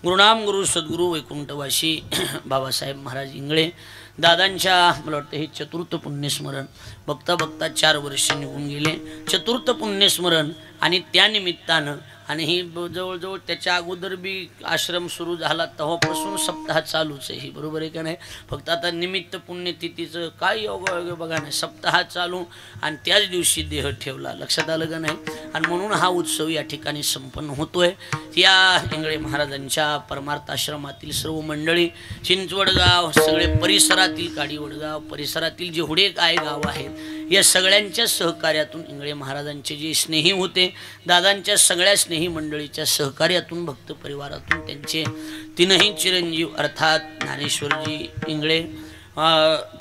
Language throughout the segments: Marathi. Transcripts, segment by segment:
गुरुनाम गुरु सद्गुरु वैकुंठवासी बाबासाहेब महाराज इंगळे दादांच्या मला वाटतं हे चतुर्थ पुण्यस्मरण बघता बघता 4 वर्ष निघून गेले। चतुर्थ पुण्यस्मरण आणि त्यानिमित्तानं आणि ही जवळजवळ त्याच्या अगोदर बी आश्रम सुरू झाला तेव्हापासून सप्ताह चालूच आहे, बरोबर आहे का नाही। फक्त आता निमित्त पुण्यतिथीचं काय योग बघा नाही, सप्ताह चालू आणि त्याच दिवशी देह ठेवला, लक्षात आलं का नाही। आणि म्हणून हा उत्सव या ठिकाणी संपन्न होतोय। या इंगळे महाराजांच्या परमार्थ आश्रमातील सर्व मंडळी, चिंचवडगाव, सगळे परिसरातील काडीवडगाव परिसरातील जेवढे काय गाव आहेत या सगळ्यांच्या सहकार्यातून इंगळे महाराजांचे जे स्नेही होते, दादांच्या सगळ्या स्नेही मंडळीच्या सहकार्यातून भक्त परिवारातून त्यांचे 3ही चिरंजीव अर्थात ज्ञानेश्वरजी इंगळे,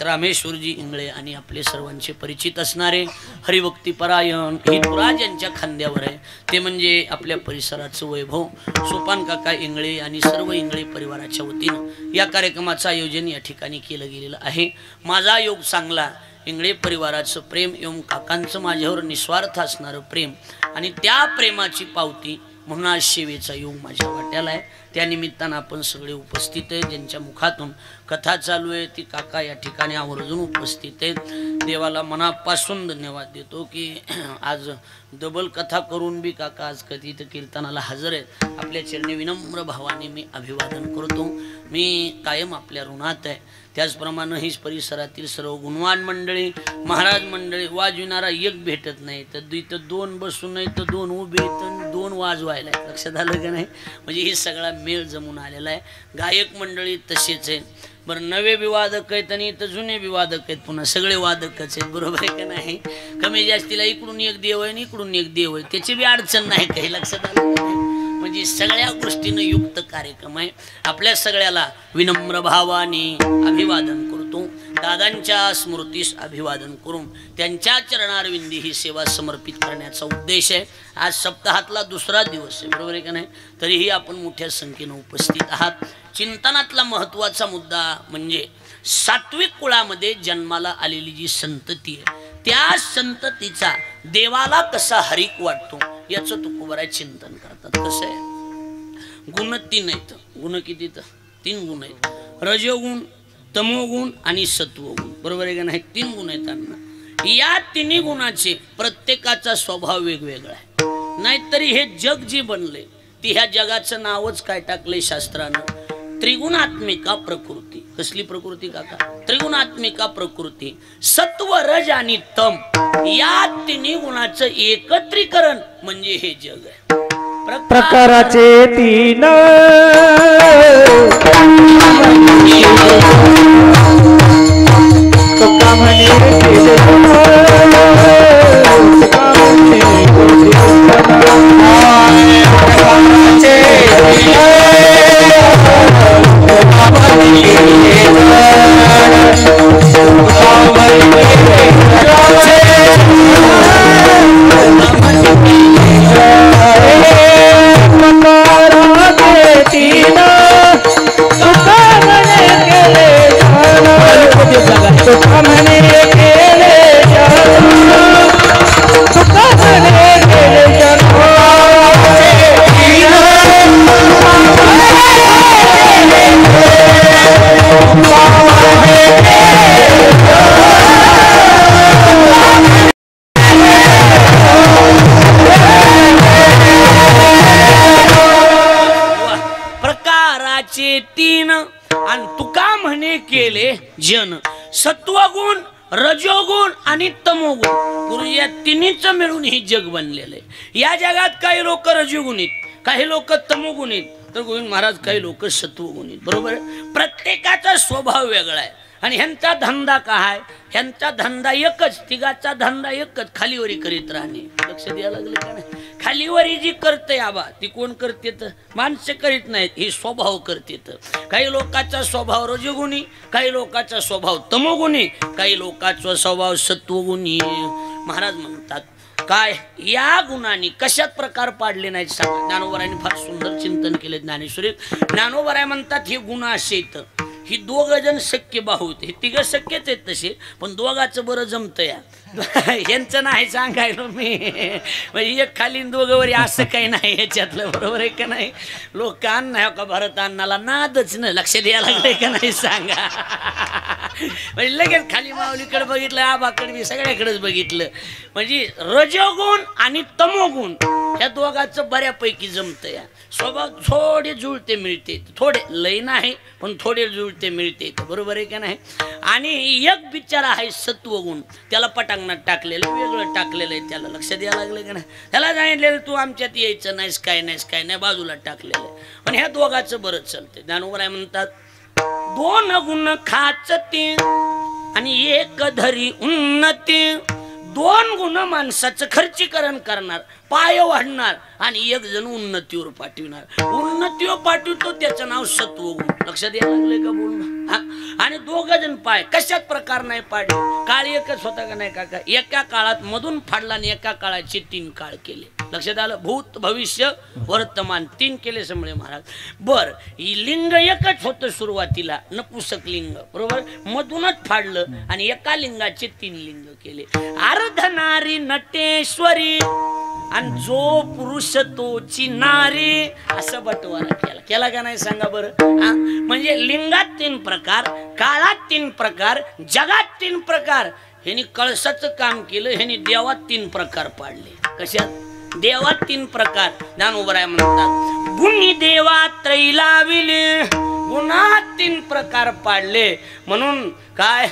रामेश्वरजी इंगळे आणि आपले सर्वांचे परिचित असणारे हरिभक्तीपरायण हितराज यांच्या खांद्यावर आहे ते म्हणजे आपल्या परिसराचं वैभव सोपान काका इंगळे आणि सर्व इंगळे परिवाराच्या वतीनं या कार्यक्रमाचं आयोजन या ठिकाणी केलं गेलेलं आहे। माझा योग चांगला इंगळे परिवाराचं प्रेम एवं काकांचं माझ्यावर निस्वार्थ असणारं प्रेम आणि त्या प्रेमाची पावती म्हणून आज सेवेचा योग माझ्या वाट्याला आहे। त्या निमित्तानं आपण सगळे उपस्थित आहेत, ज्यांच्या मुखातून कथा चालू आहे ती काका या ठिकाणी आवर्जून उपस्थित आहेत। देवाला मनापासून धन्यवाद देतो की आज डबल कथा करून बी काका आज कधी तर कीर्तनाला हजर आहेत। आपल्या चरणी विनम्र भावाने मी अभिवादन करतो। मी कायम आपल्या ऋणात आहे। त्याचप्रमाणे ही परिसरातील सर्व गुणवान मंडळी महाराज मंडळी वाजविणारा एक भेटत नाही तर इथं 2 बसून नाही तर 2 उभे तर 2 वाजवायला, लक्षात आलं का नाही। म्हणजे ही सगळा मेळ जमून आलेला आहे। गायक मंडळी तसेच आहे, बरं नवे बी वादक आहेत आणि इथं जुने बी वादक आहेत, पुन्हा सगळे वादकच आहेत, बरोबर आहे का नाही। कमी जास्तीला इकडून एक देव आहे आणि इकडून एक देव आहे, त्याची बी अडचण नाही काही, लक्षात आलं का नाही। म्हणजे सगळ्या गोष्टीनं युक्त कार्यक्रम आहे। आपल्या सगळ्याला विनम्र भावाने अभिवादन करतो। दादांच्या स्मृतीस अभिवादन करून त्यांच्या चरणारविंदी ही सेवा समर्पित करण्याचा उद्देश आहे। आज सप्ताहातला 2रा दिवस आहे, बरोबर आहे का नाही। तरीही आपण मोठ्या संख्येनं उपस्थित आहात। चिंतनातला महत्त्वाचा मुद्दा म्हणजे सात्विक कुळामध्ये जन्माला आलेली जी संतती आहे त्या संततीचा देवाला कसा हरिक वाटतो याचं तुकोबाराय चिंतन करतात। कसं आहे, गुण 3 आहेत। गुण किती तर 3 गुण आहेत, रजोगुण, तमोगुण आणि सत्वगुण, बरोबर आहे का नाही। 3 गुण आहेत त्यांना। या 3 गुणाचे प्रत्येकाचा स्वभाव वेगवेगळा आहे। नाहीतरी हे जग जे बनले ती ह्या जगाचं नावच काय टाकलंय शास्त्रानं, त्रिगुणात्मिका प्रकृती। कसली प्रकृती काका? त्रिगुणात्मिका प्रकृती। सत्व, रज आणि तम या 3 गुणाचं एकत्रीकरण म्हणजे हे जग आहे। प्रकाराचे 3 आणि तुका म्हणे केले जन। सत्वगुण, रजोगुण आणि तमोगुण गुरु या 3चं मिळून हे जग बनलेलं आहे। या जगात काही लोक रजोगुणित, काही लोक तमोगुणित तर गोविंद महाराज काही लोक सत्वगुणित, बरोबर आहे। प्रत्येकाचा स्वभाव वेगळा आहे आणि ह्यांचा धंदा काय, ह्यांचा धंदा एकच, तिघाचा धंदा एकच, खालीवरी करीत राहणे। लक्ष द्यायला लागले का नाही। खालीवरी जी करते आबा ती कोण करते तर माणसं करीत नाहीत, ही स्वभाव करते। काही लोकांचा स्वभाव रजोगुणी, काही लोकांचा स्वभाव तमोगुणी, काही लोकांचा स्वभाव सत्वगुणी। महाराज म्हणतात काय या गुणांनी कशात प्रकार पाडले नाहीत सांगा। ज्ञानोबरायांनी फार सुंदर चिंतन केले ज्ञानेश्वरीत। ज्ञानोबराय म्हणतात हे गुण असे आहेत, ही 2 जण सख्य भाऊ होते, हे 3 सख्यच आहेत तसे, पण 2गाचं बरं जमतं या। यांचं नाही सांगायलो मी, म्हणजे एक खाली दोघं वरी असं काही नाही याच्यातलं, बरोबर आहे का नाही? लोक नाही का भरत अण्णाला नादच न लक्ष द्यायला लागले का नाही सांगा. म्हणजे लगेच खाली माऊलीकडे बघितलं, आबाकडे बी सगळ्याकडेच बघितलं. म्हणजे रजोगुण आणि तमोगुण ह्या दोघांचं बऱ्यापैकी जमतं. या स्वभाव थोडे जुळते मिळते, थोडे लय नाही पण थोडे जुळते मिळते, बरोबर आहे का नाही? आणि एक बिचारा आहे सत्वगुण, त्याला पटांगणात टाकलेलं, वेगळं टाकलेलं आहे, त्याला लक्ष द्यायला लागलं का नाही? त्याला सांगितलेलं तू आमच्यात यायचं नाहीस, काय नाही, बाजूला टाकलेलं आहे. पण ह्या दोघांचं बरंच चालते. ज्ञानोबराय म्हणतात, दोन गुण खाचते आणि एक धरी उन्नती. दोन गुण माणसाचं खर्चीकरण करणार, पाय वाढणार, आणि एक जण उन्नतीवर पाठविणार. उन्नतीवर पाठवतो त्याचं नाव सत्वगुण. लक्षात यायला लागले का बोलणं? आणि दोघ जण पाय कशात प्रकार नाही पाडले. काळ एकच होता का नाही काका? एका काळात मधून फाडला आणि एका काळाचे 3 काळ केले. लक्षात आलं? भूत भविष्य वर्तमान 3 केले समळे महाराज. बर, लिंग एकच होतं सुरुवातीला, नपुसक लिंग, बरोबर? मधूनच फाडलं आणि एका लिंगाचे 3 लिंग केले. अर्धनारी नटेश्वरी आणि जो पुरुष तोची नारी, असं बटवारा केला का नाही सांगा बरं? म्हणजे लिंगात 3 प्रकार, काळात 3 प्रकार, जगात 3 प्रकार. ह्यांनी कळसाचं काम केलं, ह्यांनी देवात 3 प्रकार पाडले. कशात? देवात 3 प्रकार. ज्ञानोबराय म्हणतात, गुणी देवा त्रैलाविले, गुणात 3 प्रकार पाडले. म्हणून काय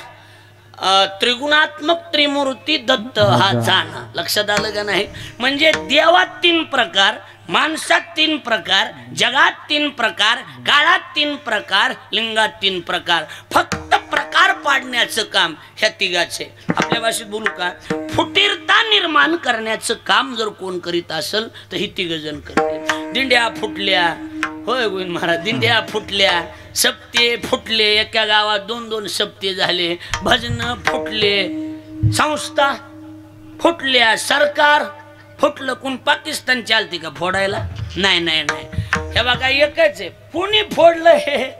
त्रिगुणात्मक त्रिमूर्ती दत्त हा जाणा. लक्षात आलं का नाही? म्हणजे देवात 3 प्रकार, माणसात 3 प्रकार, जगात 3 प्रकार, काळात 3 प्रकार, लिंगात 3 प्रकार. फक्त प्रकार पाडण्याचं काम ह्या तिघाचे. आपल्या भाषेत बोलू का? फुटीरता निर्माण करण्याचं काम जर कोण करीत असेल तर ही 3 जण करते. दिंड्या फुटल्या, होय गोविंद महाराज, दिंड्या फुटल्या, सप्ते फुटले, एका गावात 2-2 सप्ते झाले, भजन फुटले, संस्था फुटल्या, सरकार फुटलं. कोण पाकिस्तान चालते का फोडायला? नाही. हे बघा एकच आहे, कोणी फोडलं हे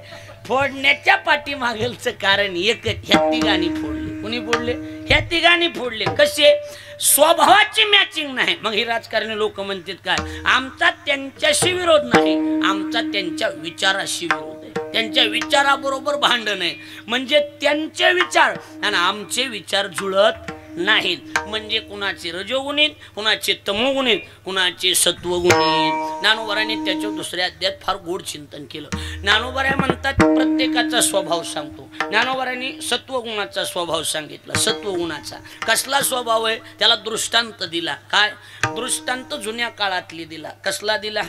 फोडण्याच्या पाठीमागेलचं कारण एकच, ह्या तिघांनी फोडले. कोणी फोडले? ह्या तिघांनी फोडले. कसे? स्वभावाची मॅचिंग नाही. मग ही राजकारणी लोक म्हणतात काय, आमचा त्यांच्याशी विरोध नाही, आमचा त्यांच्या विचाराशी विरोध आहे, त्यांच्या विचाराबरोबर भांडण आहे. म्हणजे त्यांचे विचार आणि आमचे विचार जुळत नाहीत. म्हणजे कुणाचे रजोगुणित, कुणाचे तमोगुणित, कुणाचे सत्वगुणित. ज्ञानोबरांनी त्याच्या दुसऱ्या अध्यायात फार गोड चिंतन केलं. ज्ञानोबराय म्हणतात प्रत्येकाचा स्वभाव सांगतो. ज्ञानोबरांनी सत्वगुणाचा स्वभाव सांगितला. सत्वगुणाचा कसला स्वभाव आहे त्याला दृष्टांत दिला. काय दृष्टांत? जुन्या काळातली दिला. कसला दिला?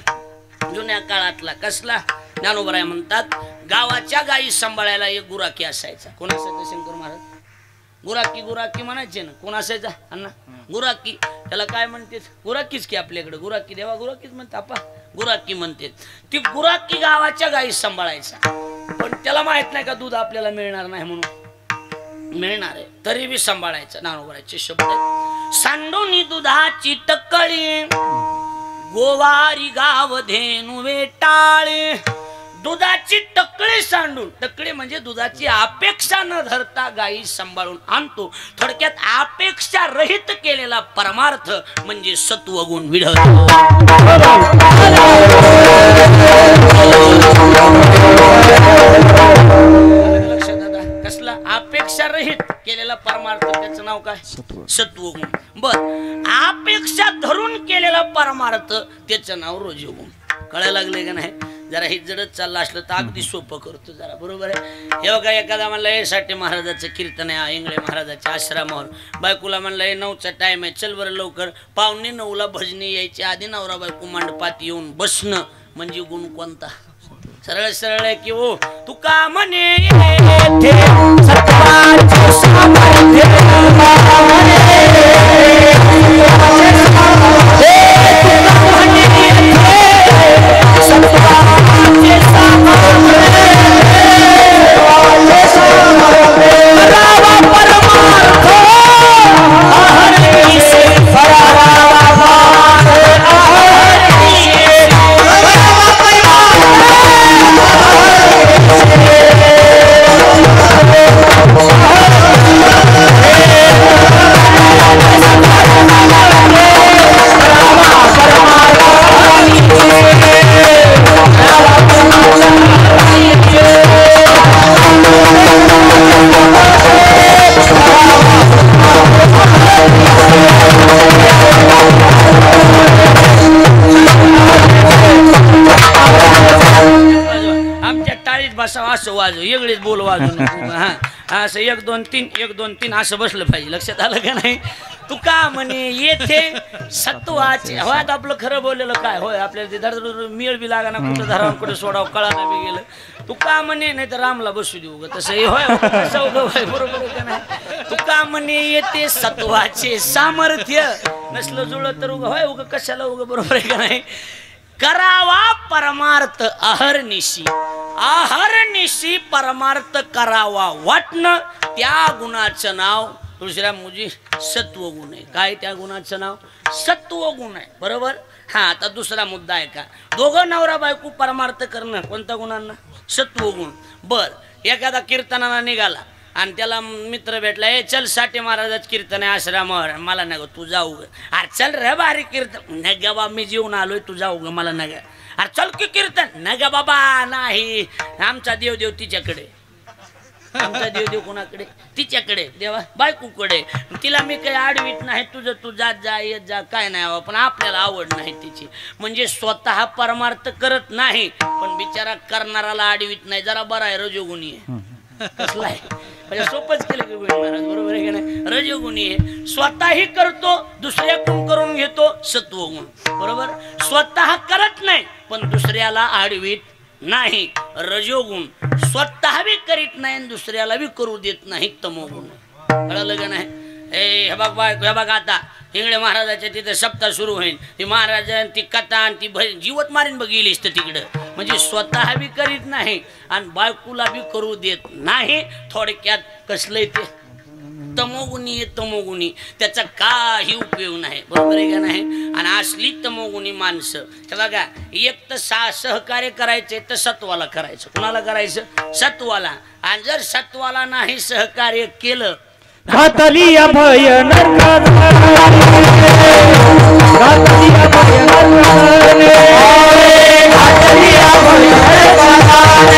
जुन्या काळातला. कसला? ज्ञानोबराय म्हणतात गावाच्या गायी सांभाळायला एक गुराखी असायचा. कोण असायचा? शंकर महाराज. गुराखी म्हणायचे ना. कोण असायचा अण्णा? गुराखी. त्याला काय म्हणते? गुराखीच की आपल्याकडे. गुराखी देवा गुराखीच म्हणते आपा, गुराखी म्हणते. ती गुराखी गावाच्या गायी सांभाळायचा. पण त्याला माहित नाही का दूध आपल्याला मिळणार नाही म्हणून. मिळणार आहे तरी बी सांभाळायचं. ज्ञानोबराचे शब्द, सांडोनी दुधाची टक्कळी, गोवारी गाव धेनु वेटाळे. दुधाची टकळी सांडून, टकळी म्हणजे दुधाची अपेक्षा न धरता गायी सांभाळून आणतो. थोडक्यात अपेक्षा रहित केलेला परमार्थ म्हणजे सत्वगुण विढळतो. कसला? अपेक्षा रहित केलेला परमार्थ, त्याचं नाव काय? सत्वगुण. बर, अपेक्षा धरून केलेला परमार्थ त्याचं नाव रजोगुण. कळायला लागले का नाही? जरा हे जडत चाललं असलं तर अगदी सोपं करतो जरा, बरोबर आहे? हे बघा, एखादा म्हणला हे साठी महाराजाचं कीर्तन आहे इंगळे महाराजाच्या आश्रमावर, बायकोला म्हणलं हे 9चा टाइम आहे, चल बरं लवकर. 8:45ला भजनी यायची आधी नवरा बायको मांडपात येऊन बसणं म्हणजे गुण कोणता? सरळ सरळ आहे की हो. तुका म्हणे बसावं असं वाजव, वेगळेच बोल वाजू नको. हा असं 1 2 3 1 2 3 असं बसलं पाहिजे. लक्षात आलं का नाही? तुका म्हणे येथे सत्वाचे होय. आता आपलं खरं बोललेलं काय होय आपल्याला ते धड मिळ बी लागा ना, कुठं धरावं कुठं सोडावं कळायला बी गेलं. तुका म्हणे नाही तर रामला बसू देऊ ग, तसं होय होय बरोबर आहे का नाही? तुका म्हणे येते सत्वाचे सामर्थ्य, नसलं जुळत तर उगा होय उगा कशाला उगा, बरोबर आहे का नाही? करावा परमार्थ अहर्निशी, अहर्निशी परमार्थ करावा वाटणं, त्या गुणाचं नाव तुळशीराम मुजी सत्वगुण आहे. काय त्या गुणाचं नाव? सत्वगुण आहे. बरोबर. हा आता दुसरा मुद्दा आहे का, दोघं नवरा बायको परमार्थ करणं कोणत्या गुणांना? सत्वगुण. बर, एखादा कीर्तनाला निघाला आणि त्याला मित्र भेटला, ए चल साठी महाराजाच कीर्तन आहे आश्रमावर, मला नाही ग तू जाऊ ग. अरे चल रे भारी कीर्तन, नाही ग बाबा मी जेवून आलोय तू जाऊ ग, मला नाही ग. अरे चल की कीर्तन, नाही ग बाबा नाही, आमचा देव तिच्याकडे. आमचा देव कोणाकडे? तिच्याकडे, देवा बायकोकडे. तिला मी काही आडवीत नाही, तुझं तू जात जा येत जा काय नाही, पण आपल्याला आवड नाही तिची. म्हणजे स्वतः परमार्थ करत नाही पण बिचारा करणाराला आडवीत नाही. जरा बरा आहे, रजोगुणी आहे. कसला आहे म्हणजे सोपंच केलं की महाराज, बरोबर आहे का नाही? रजोगुणी आहे, स्वतःही करतो दुसऱ्याकडून करून घेतो, सत्वगुण. बरोबर. स्वतः करत नाही पण दुसऱ्याला आडवीत नाही, रजोगुण. स्वतः बी करीत नाही दुसऱ्याला बी करू देत नाही, तमोगुण. कळलं का नाही? हे बघ हे बघ आता इंगळे महाराजाच्या तिथे सप्ताह सुरू होईल, ती महाराज ती कथा आणि ती जीवत मारीन बघितलीस तर तिकडं. म्हणजे स्वतः बी करीत नाही आणि बायकोला बी करू देत नाही. थोडक्यात कसलंय ते तमोगुणी आहे. तमोगुणी त्याचा काही उपयोग नाही, बरोबर आहे का नाही? आणि असली तमोगुणी माणसं त्याला का एक तर सहकार्य करायचे तर सत्वाला करायचं. कुणाला करायचं? सत्वाला. आणि जर सत्वाला नाही सहकार्य केलं, घातली अभय नरकाने, घातली अभय नरकाने, घातली अभय नरकाने,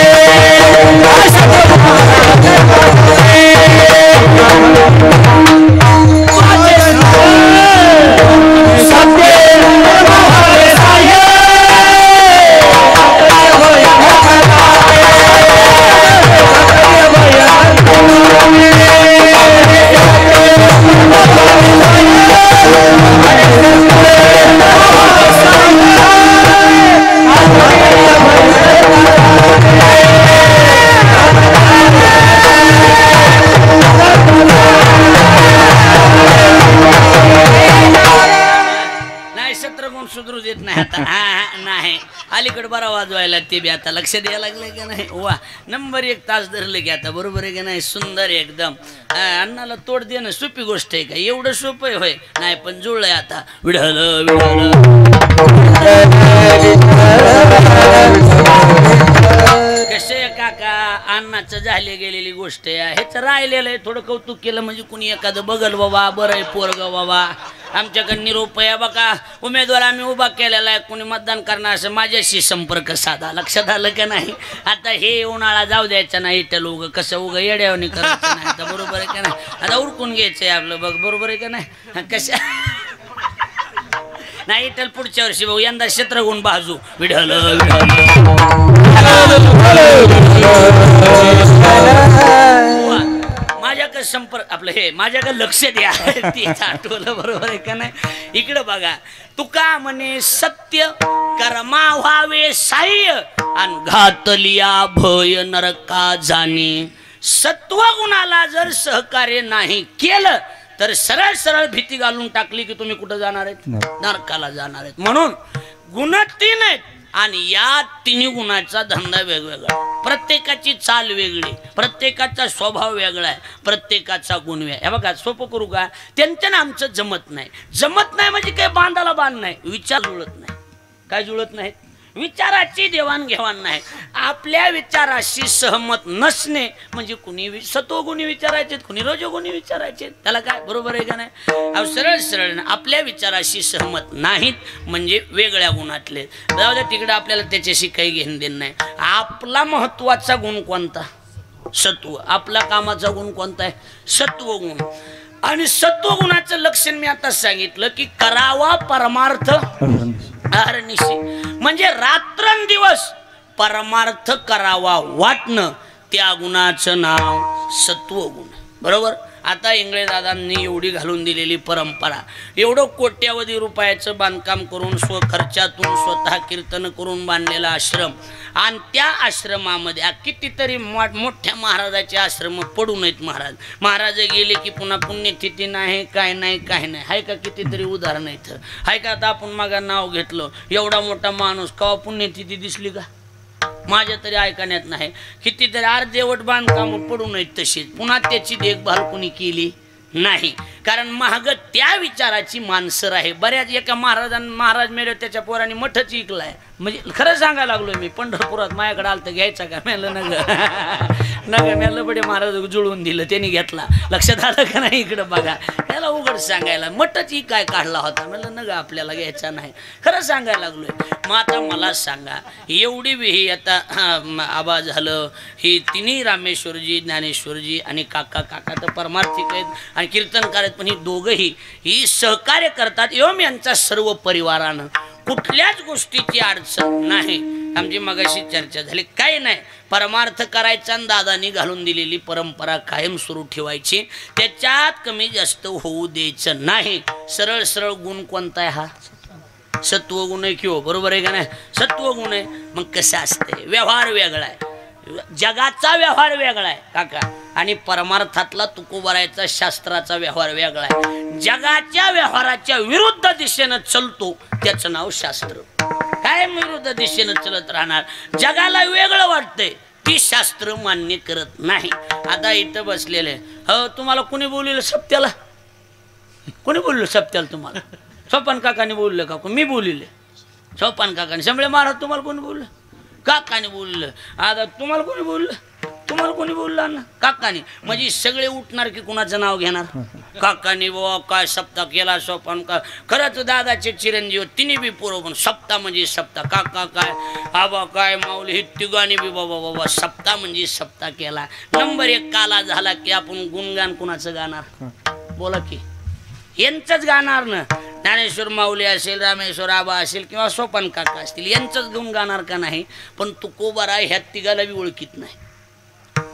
सुधरू देत नाही आता. नाही अलीकडे बरा वाजवायला ते बी आता लक्ष द्यायला लागलं का नाही? वा नंबर 1 तास धरले की आता, बरोबर आहे का नाही? सुंदर एकदम. अन्नाला तोड देणं सोपी गोष्ट आहे का? एवढं सोपं होय नाही, पण जुळलंय आता. विढल विढल कसे काका, अन्नाचं झाले गेलेली गोष्ट आहे, ह्याच राहिलेलं आहे. थोडं कौतुक केलं म्हणजे कुणी एखादं बघल बाबा बरं आहे पोरग बाबा. आमच्याकडे निरोप आहे बघा, उमेदवार आम्ही उभा केलेला आहे, कोणी मतदान करणार असं माझ्याशी संपर्क साधा. लक्षात आलं का नाही? आता हे उन्हाळा जाऊ द्यायचा नाही, इथं लोक कसं उगं येड्यावणी करायचं नाही आता, बरोबर आहे का नाही? आता उरकून घ्यायचंय आपलं बघ, बरोबर आहे का नाही? कशा नाही इथं पुढच्या वर्षी भाऊ यंदा क्षेत्रगुण बाजू. विढल माझ्याकडे संपर्क आपलं हे माझ्याकडे लक्ष द्या. तेच आठवलं, बरोबर आहे का नाही? इकडं बघा, तुका म्हणे सत्य कर्मा व्हावे साह्य आणि घातलिया भय नरका जाणे. सत्वगुणाला जर सहकार्य नाही केलं तर सरळ सरळ भीती घालून टाकली की तुम्ही कुठं जाणार आहेत? नरकाला जाणार आहेत. म्हणून गुण 3 आहेत आणि या 3 गुणाचा धंदा वेगवेगळा, प्रत्येकाची चाल वेगळी, प्रत्येकाचा स्वभाव वेगळा आहे, प्रत्येकाचा गुण वेगळा. हे बघा सोपं करू का, त्यांचं आमचं जमत नाही. जमत नाही म्हणजे काय बांधाला बांध नाही, विचार जुळत नाही. काय जुळत नाही? विचाराची देवाणघेवाण नाही. आपल्या विचाराशी सहमत नसणे म्हणजे कुणी सत्वगुणी विचारायचे, कुणी रजोगुणी विचारायचे, त्याला काय, बरोबर आहे का नाही? सरळ सरळ आपल्या विचाराशी सहमत नाहीत म्हणजे वेगळ्या गुणातले. जाऊ द्या तिकडे, आपल्याला त्याच्याशी काही घेणं देणं नाही. आपला महत्वाचा गुण कोणता? सत्व. आपला कामाचा गुण कोणता आहे? सत्वगुण. आणि सत्वगुणाचं लक्षण मी आता सांगितलं की करावा परमार्थ अहर्निशी, म्हणजे रात्रंदिवस परमार्थ करावा वाटणं त्या गुणाचं नाव सत्वगुण. बरोबर. आता इंगळे दादांनी एवढी घालून दिलेली परंपरा, एवढं कोट्यावधी रुपयाचं बांधकाम करून स्वखर्चातून स्वतः कीर्तन करून बांधलेला आश्रम, आणि त्या आश्रमामध्ये कितीतरी मोठ्या महाराजाचे आश्रम पडू नयेत. महाराज गेले की पुन्हा पुण्यतिथी नाही, काय नाही, काय नाही. आहे का कितीतरी उदाहरण इथं? आहे का? आता आपण मागा नाव घेतलं, एवढा मोठा माणूस कवा पुण्यतिथी दिसली का? माझ्या तरी ऐकण्यात नाही. कितीतरी अर्धेवट बांधकाम पडू नयेत तशीच, पुन्हा त्याची देखभाल कोणी केली नाही. कारण महाग त्या विचाराची माणसं आहे. बऱ्याच एका महाराज मेले, त्याच्या पोराने मठच विकलाय. म्हणजे खरं सांगायला लागलोय मी. पंढरपुरात माझ्याकडे आलं तर घ्यायचा का? मेलं नग मेलं बडे महाराज जुळवून दिलं, त्यांनी घेतला. लक्षात आलं का नाही? इकडं बघा, याला उघड सांगायला मठच काय काढला होता. म्हणलं नग आपल्याला घ्यायचा नाही. खरं सांगायला लागलोय. मग आता मला सांगा, एवढी विही आता आबा झालं, ही तिन्ही रामेश्वरजी, ज्ञानेश्वरजी आणि काका तर परमार्थिक आहेत आणि कीर्तनकार आहेत, पण ही दोघंही ही सहकार्य करतात. एवढं यांचा सर्व परिवारानं कुठल्याच गोष्टीची अडचण नाही. आमची मगाशी चर्चा झाली, काही नाही. परमार्थ करायचा आणि दादानी घालून दिलेली परंपरा कायम सुरू ठेवायची, त्याच्यात कमी जास्त होऊ द्यायचं नाही. सरळ सरळ गुण कोणता आहे? हा सत्वगुण आहे किंवा बरोबर आहे का नाही? सत्वगुण आहे. मग कसं असते? व्यवहार वेगळा आहे, जगाचा व्यवहार वेगळा आहे काका, आणि परमार्थातला तुकोबरायचा शास्त्राचा व्यवहार वेगळा आहे. जगाच्या व्यवहाराच्या विरुद्ध दिशेनं चलतो त्याचं नाव शास्त्र. काय विरुद्ध दिशेनं चलत राहणार? जगाला वेगळं वाटतंय, ती शास्त्र मान्य करत नाही. आता इथं बसलेले हो, तुम्हाला कोणी बोललेलं सप्त्याला? कोणी बोललं सप्त्याला तुम्हाला? सोपान काकाने बोललं का? मी बोलले सोपान काकाने. शंभळे महाराज तुम्हाला कोणी बोललं? काकाने बोललं. आता तुम्हाला कोणी बोललं? तुम्हाला कोणी बोललं ना? काकाने. म्हणजे सगळे उठणार की कुणाचं नाव घेणार? काकाने. बाबा काय सप्ताह केला सोपान का? खरंच दादाचे चिरंजीव तिने बी पोरं, पण सप्ताह म्हणजे सप्ताह. काका काय, आबा काय, माऊली, ही तिघांनी बी बाबा सप्ताह म्हणजे सप्ताह केला. नंबर 1 काला झाला की आपण गुणगान कुणाचं गाणार? बोला की यांचंच गाणार ना. ज्ञानेश्वर माऊली असेल, रामेश्वर आबा असेल किंवा सोपान काका असतील, यांचंच गुण गाणार का नाही? पण तुकोबारा ह्या तिघाला बी ओळखीत नाही.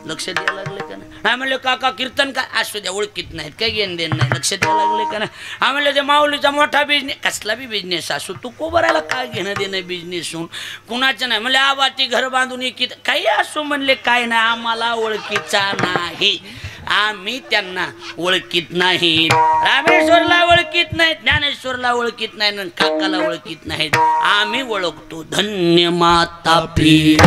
लक्ष द्यायला लागले का नाही? हा म्हणलं काका कीर्तन काय असू द्या, ओळखीत नाहीत, काही घेण देण नाही. लक्ष द्यायला लागले का नाही? हा म्हणलं ते माऊलीचा मोठा बिझनेस, कसला बी बिझनेस असो, तुकोबाराला काय घेणं देणं बिझनेसून कुणाचं नाही. म्हणले आबा ती घर बांधून एकीत काही असो, म्हणले काय नाही, आम्हाला ओळखीचा नाही, आम्ही त्यांना ओळखीत नाहीत. रामेश्वरला ओळखीत नाहीत, ज्ञानेश्वरला ओळखीत नाही, काकाला ओळखीत नाहीत. आम्ही ओळखतो. धन्य माता पी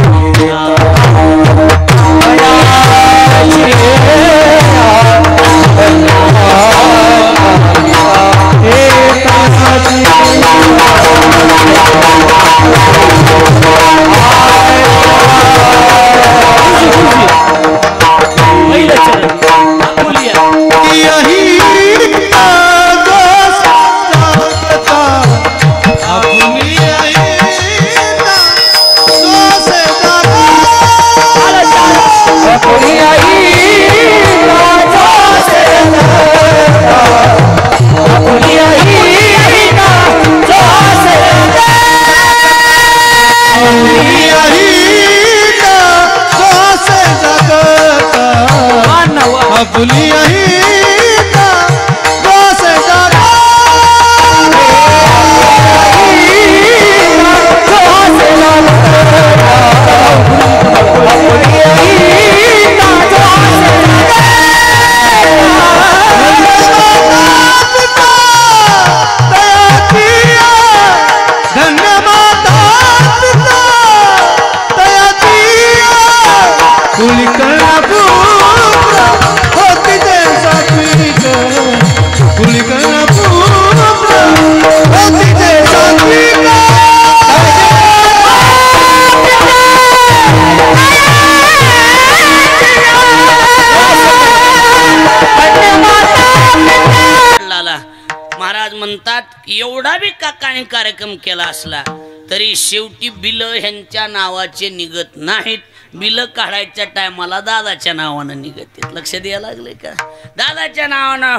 एवढा बी काकाने कार्यक्रम केला असला तरी शेवटी बिल ह्यांच्या नावाचे निघत नाहीत. बिल काढायच्या टायमाला दादाच्या नावानं निघत. लक्ष द्यायला लागले का? दादाच्या नावानं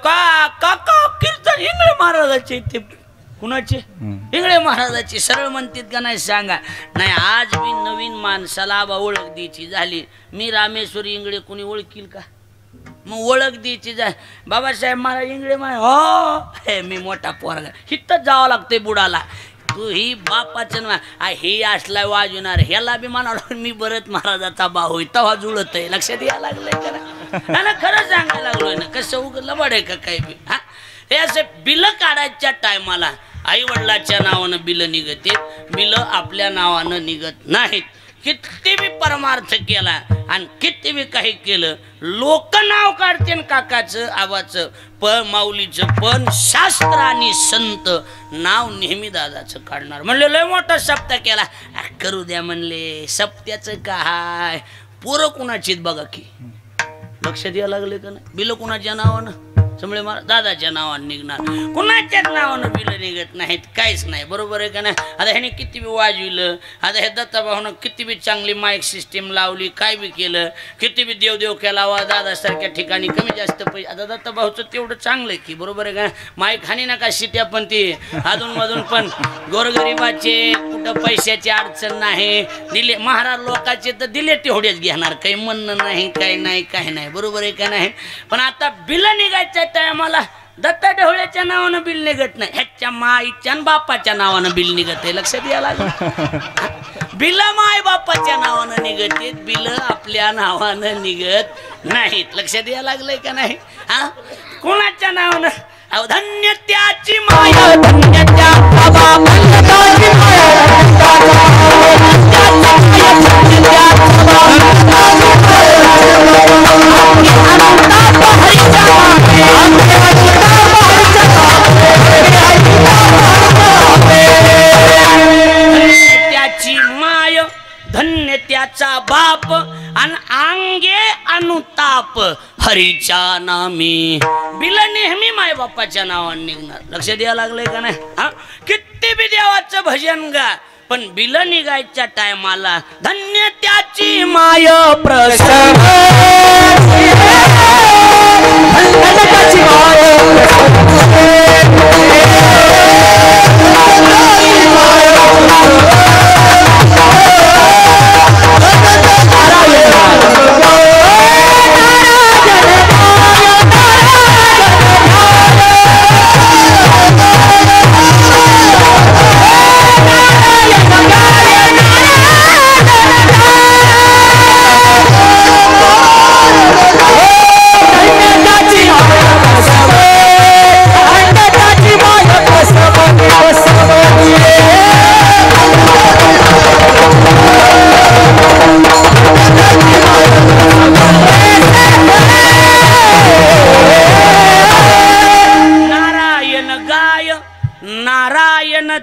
का काका कीर्तन इंगळे महाराजाचे ते कुणाचे? इंगळे महाराजाची. सरळ म्हणतात का नाही सांगा? नाही, आज मी नवीन माणसाला ओळख द्यायची झाली, मी रामेश्वर इंगळे कोणी ओळखील का? मग ओळख द्यायची जा, बाबासाहेब महाराज इंगळे हो हे मी मोठा पोरगा, हिथंच जावं लागतंय बुडाला. तू ही बापाचं ना हे असला वाजवणार, ह्याला बी म्हणावं मी भरत महाराजाचा भाऊ तवा जुळत आहे. लक्षात यायला लागलंय करा ना, खरं सांगायला लागलोय ना. कसं उगलं बडे का काही बी. हा, हे असे बिल काढायच्या टायमाला आई वडिलाच्या नावानं बिल निघते, बिल आपल्या नावानं निघत नाहीत. किती बी परमार्थ केला आणि किती बी काही केलं, लोक नाव काढते काकाचं आबाचं पण माऊलीचं, पण शास्त्र आणि संत नाव नेहमी दादाचं काढणार. म्हणले लय मोठा सप्ताह केला, करू द्या म्हणले. सप्त्याचं काय पोरं कुणाचीत बघा की. लक्षात यायला लागले का नाही? बिल कुणाच्या नावानं? समळे महाराज दादाच्या नावानं निघणार, कुणाच्याच नावानं बिलं निघत नाहीत, काहीच नाही. बरोबर आहे का नाही? आता ह्याने किती बी वाजविलं, आता हे दत्ताभाऊनं किती बी चांगली माईक सिस्टीम लावली, काय बी केलं, किती बी देवदेव केला वा दादासारख्या ठिकाणी कमी जास्त पैसे. आता दत्ताभाऊचं तेवढं चांगलं आहे की, बरोबर आहे का? माईक हानी नका शिट्या, पण ती अधूनमधून पण गोरगरिबाचे कुठं पैशाची अडचण नाही. दिले महाराज लोकांचे तर दिले तेवढेच घेणार, काही म्हणणं नाही, काही नाही, काही नाही. बरोबर आहे का नाही? पण आता बिलं निघायचं टायमाला दत्ता ढवळ्याच्या नावानं बिल निघत नाही, ह्याच्या माईच्या बापाच्या नावानं बिल निघत आहे. लक्षात यायला लागलं? बिल माय बापाच्या नावानं निघत आहेत, बिल आपल्या नावानं निघत नाहीत. लक्षात यायला लागलंय का नाही? हा, कोणाच्या नावानं? अहो धन्य त्याची माया, धन्य त्याचा बाप, त्याची माय, धन्य त्याचा बाप, आणि अंगे अनुताप हरीच्या नामी. बिल नेहमी माय बापाच्या नावाने निघणार. लक्षात यायला लागलंय का नाही? हा, किती बी देवाचं भजन गा, पण बिल निघायच्या टायमाला धन्य त्याची माय प्रसन्न,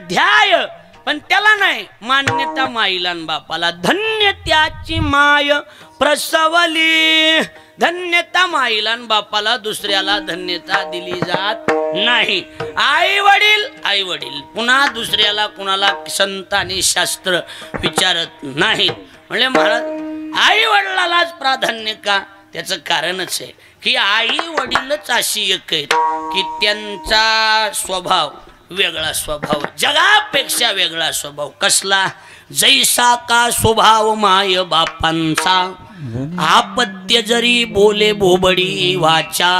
ध्याय, पण त्याला नाही मान्यता माईला बापाला. धन्य त्याची माय प्रसवली, धन्यता माईला बापाला दुसऱ्याला धन्यता दिली जात नाही. आई वडील पुन्हा दुसऱ्याला कुणाला संत आणि शास्त्र विचारत नाहीत. म्हणजे महाराज आई वडिलालाच प्राधान्य का? त्याचं कारणच आहे की आई वडीलच अशी एक आहेत की त्यांचा स्वभाव वेगळा, स्वभाव जगापेक्षा वेगळा स्वभाव. कसला? जैसा का स्वभाव माय बापांचा, आपत्य जरी बोले बोबडी वाचा,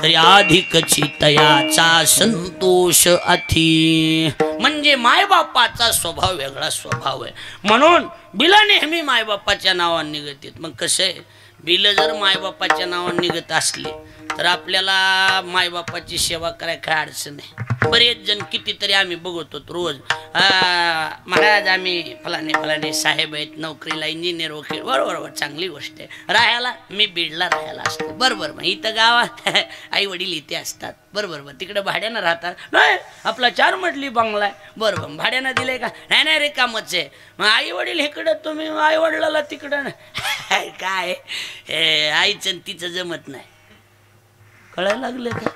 तरी अधिकची तयाचा संतोष अथी. म्हणजे मायबापाचा स्वभाव वेगळा स्वभाव आहे. म्हणून बिल नेहमी मायबापाच्या नावाने निघतात. मग कसं आहे, बिल जर मायबापाच्या नावाने निघत असले तर आपल्याला मायबापाची सेवा करायला काय अडचण आहे. बरेच जण कितीतरी आम्ही बघतो रोज, महाराज आम्ही फलाने साहेब आहेत, नोकरीला इंजिनियर वकील. बरोबर, चांगली गोष्ट आहे. राहायला मी बीडला राहायला असतो. बरोबर, मग इथं गावात आई वडील इथे असतात. बरोबर, तिकडे भाड्यानं राहतात. नाही, आपला 4 मजली बंगला आहे. बरोबर, भाड्यानं दिलंय का? नाही रे, कामच आहे. मग आई वडील इकडं, तुम्ही आई वडिलाला तिकडं. काय आईचं तिचं जमत नाही. कळायला लागलं का?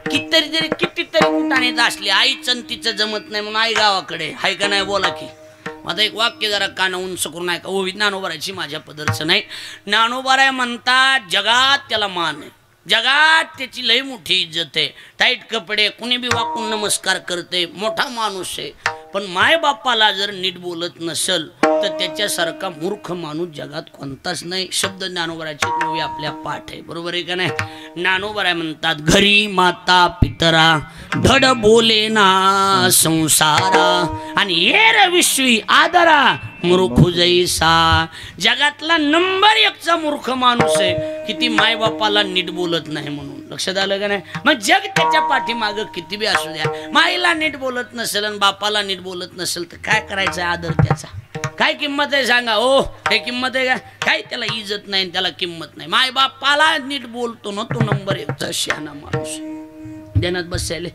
कितीतरी कुठाने असली आईचं तिचं जमत नाही म्हणून आई गावाकडे हाय का नाही? बोला की. माझं एक वाक्य जरा कान उंच करून ऐका. ओ ज्ञानोबारायची माझ्या पदरचं नाही. ज्ञानोबाराय म्हणतात जगात त्याला मान आहे, जगात त्याची लई मोठी इज्जत आहे. टाईट कपडे, कुणी बी वाकून नमस्कार करते, मोठा माणूस आहे. पण माय बापाला जर नीट बोलत नसल तर त्याच्यासारखा मूर्ख माणूस जगात कोणताच नाही. शब्द ज्ञानोबराची मूवी आपल्या पाठ आहे, बरोबर आहे का नाही? ज्ञानोबराय म्हणतात, घरी माता पितरा धड बोले ना संसारा आणि येर विश्वी आदरा मूर्ख जैसा. जगातला नंबर 1चा मूर्ख माणूस आहे किती माय बापाला नीट बोलत नाही म्हणून. लक्षात आलं का नाही? मग जग त्याच्या पाठीमागं किती बी असू द्या, माईला नीट बोलत नसेल आणि बापाला नीट बोलत नसेल तर काय करायचं आदर त्याचा? काय किंमत आहे सांगा? ओ काय किंमत आहे का? काय त्याला इज्जत नाही, त्याला किंमत नाही. माय बापाला नीट बोलतो ना तो नंबर 1चा शहाणा माणूस. देण्यात बसायले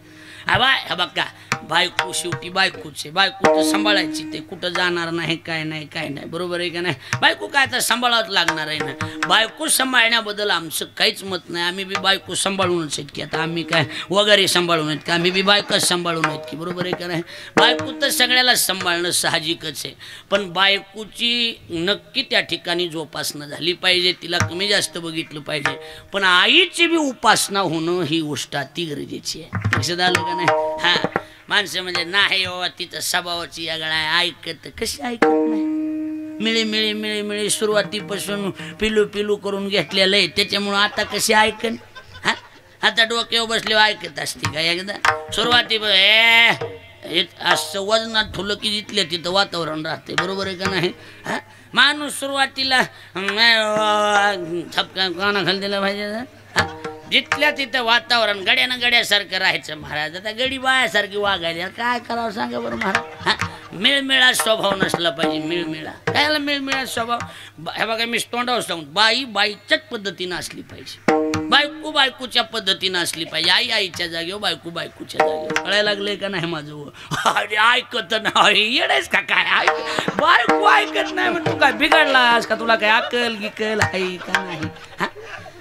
हा बघा, बायको शेवटी बायकोचे, बायको तर सांभाळायची, ते कुठं जाणार नाही, काय नाही काय नाही, बरोबर आहे का नाही? बायको काय तर सांभाळावंच लागणार आहे ना. बायको सांभाळण्याबद्दल आमचं काहीच मत नाही. आम्ही बी बायको सांभाळूनच आहेत की, आता आम्ही काय वगैरे सांभाळून आहेत का? आम्ही बी बायकोच सांभाळून आहेत की, बरोबर आहे का नाही? बायको तर सगळ्याला सांभाळणं साहजिकच आहे, पण बायकोची नक्की त्या ठिकाणी जोपासना झाली पाहिजे, तिला कमी जास्त बघितलं पाहिजे. पण आईची बी उपासना होणं ही गोष्ट अति गरजेची आहे. लक्षात आलं का नाही? हा, माणसं म्हणजे नाही बाबा तिथं स्वभावाची आगळा आहे, ऐकत कशी ऐकत नाही? मिळे मिळे मिळे मिळे सुरुवातीपासून पिलू पिलू करून घेतलेलं आहे, त्याच्यामुळं आता कशी ऐकन? हा, आता डोक्यावर बसले ऐकत असते का एकदा? सुरुवाती असं वजनात ठुलं की जिथल्या तिथं वातावरण राहते, बरोबर आहे का नाही? हा, माणूस सुरुवातीला छपका काना खाली दिला पाहिजे. हा, जिथल्या तिथं वातावरण गड्यानं गड्यासारखं राहायचं महाराज. आता गडी बायासारखी वागायला काय करावं सांगा बरं महाराज? हा, मिळमिळा स्वभाव नसला पाहिजे. मिळमिळा कायला मिळमिळा स्वभाव? हे बघा मी तोंडावर सांगून, बाई बाईच्याच पद्धतीनं असली पाहिजे, बायको बायकोच्या पद्धतीनं असली पाहिजे, आई आईच्या जागेवर, बायको बायकोच्या जागेवर. कळायला लागलंय का नाही माझं? अरे ऐकत नाही, येडायच का काय? बायको ऐकत नाही मग तू काय बिघडलास का? तुला काय अक्कल गिकल आहे का नाही? हा,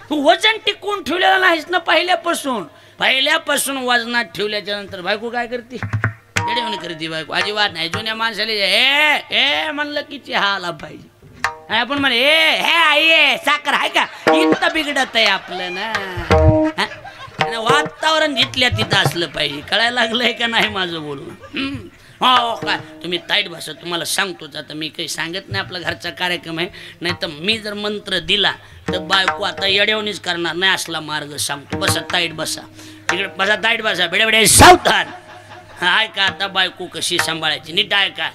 तू वजन टिकवून ठेवलेलं नाहीस ना पहिल्यापासून वजनात ठेवल्याच्या नंतर बायको काय करते? येडेवणी करते बायको. अजिबात नाही. जुन्या माणसाला ए म्हणलं की चहा आला पाहिजे. आपण म्हणे हे साखर आहे का? इतकं बिघडत आहे आपलं ना. वातावरण जिथल्या तिथं असलं पाहिजे. कळायला लागलंय का नाही माझं बोलणं? हो काय तुम्ही ताईट भाषा तुम्हाला सांगतोच. आता मी काही सांगत नाही, आपला घरचा कार्यक्रम आहे. नाही तर मी जर मंत्र दिला तर बायको आता येड्यावणीच करणार नाही, असला मार्ग सांगतो. बसा ताईट बसा, तिकडे बसा ताईट बसा, बेड्या बेड्या सावधान. ऐका आता बायको कशी सांभाळायची, नीट ऐका.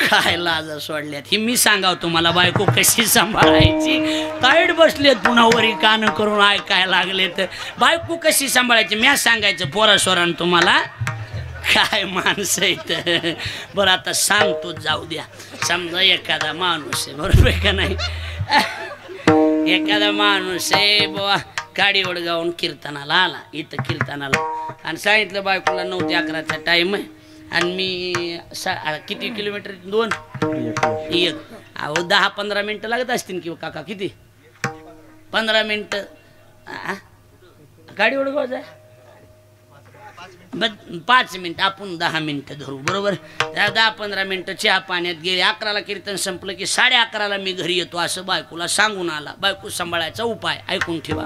काय लाजा सोडल्यात ही मी सांगाव तुम्हाला, बायको कशी सांभाळायची. ताईट बसलेत पुन्हा वरी कान करून ऐकायला लागले तर बायको कशी सांभाळायची मी सांगायचं पोरासोरान तुम्हाला. काय माणसं आहेत. बरं आता सांगतो, जाऊ द्या. समजा एखादा माणूस आहे, बरोबर का नाही? एखादा माणूस आहे बाबा गाडी वडगावून कीर्तनाला आला, इथं कीर्तनाला, आणि सांगितलं बायकोला 9 ते 11चा टाईम आहे आणि मी किती किलोमीटर? 2 1. अहो 10-15 मिनटं लागत असतील किंवा काका किती? 15 मिनटं गाडी वडगाव आहे. 5 मिनिट आपण 10 मिनिटं धरू, बरोबर? 10-15 मिनिटं चहा पाण्यात गेले. 11ला कीर्तन संपलं की 11:30ला मी घरी येतो असं बायकोला सांगून आला. बायको सांभाळायचा उपाय ऐकून ठेवा.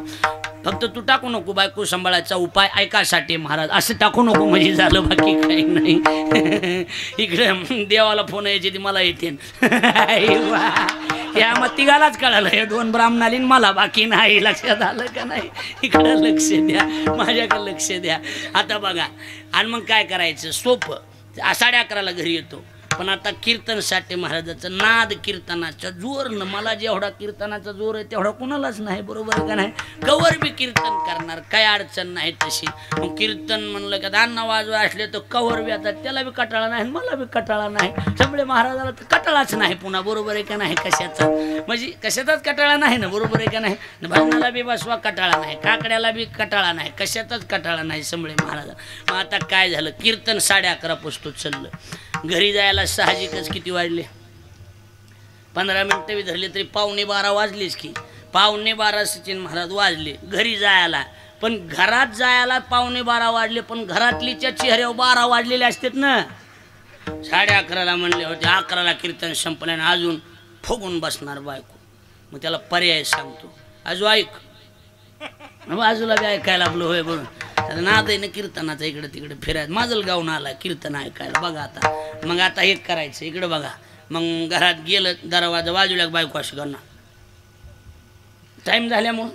फक्त तू टाकू नको, बायको सांभाळायचा उपाय ऐकासाठी महाराज असं टाकू नको म्हणजे झालं, बाकी काही नाही. इकडे देवाला फोन यायचे ते मला येते. या मग तिघालाच कळालं, हे 2 ब्राह्मणाली मला बाकी नाही. लक्षात आलं का नाही? इकडं लक्ष द्या, माझ्याकडे लक्ष द्या. आता बघा, आणि मग काय करायचं? सोपं. 11:30ला घरी येतो, पण आता कीर्तनसाठी महाराजाचं नाद कीर्तनाचा जोरनं, मला जेवढा कीर्तनाचा जोर आहे तेवढा कुणालाच नाही, बरोबर का नाही? कवर बी कीर्तन करणार, काय अडचण नाही तशी. मग कीर्तन म्हणलं का दाना वाजवा असले तर कवर बी आता त्याला बी कटाळा नाही, मला बी कटाळा नाही. त्यामुळे महाराजाला तर कटाळाच नाही पुन्हा, बरोबर आहे का नाही? कशाचा म्हणजे कशाचाच कटाळा नाही ना, बरोबर आहे का नाही? भजनाला बी बसवा कटाळा नाही, काकड्याला बी कटाळा नाही, कशाचाच कटाळा नाही समळे महाराजा. मग आता काय झालं? कीर्तन 11:30 पुस्तक चाललं. घरी जायला साहजिकच किती वाजले? 15 मिनिटं बी धरले तरी 11:15 वाजलेच की. 11:15 सचिन महाराज वाजले घरी जायला. पण घरात जायला 11:15 वाजले, पण घरातलीच्या चेहऱ्यावर 12 वाजलेले असतात ना. 11:30ला म्हणले होते, 11ला कीर्तन संपल्याने अजून फुगून बसणार बायको. मग त्याला पर्याय सांगतो. अजून ऐक, बाजूला बी ऐकायला आपलं होय बरं नाद आहे ना कीर्तनाचा इकडे तिकडे फिरायचं माझं गाऊन आला कीर्तन ऐकायला बघा आता मग आता एक करायचं इकडे बघा मग घरात गेलं दरवाजा बाजूला बायको अशी करणार टाईम झाल्यामुळं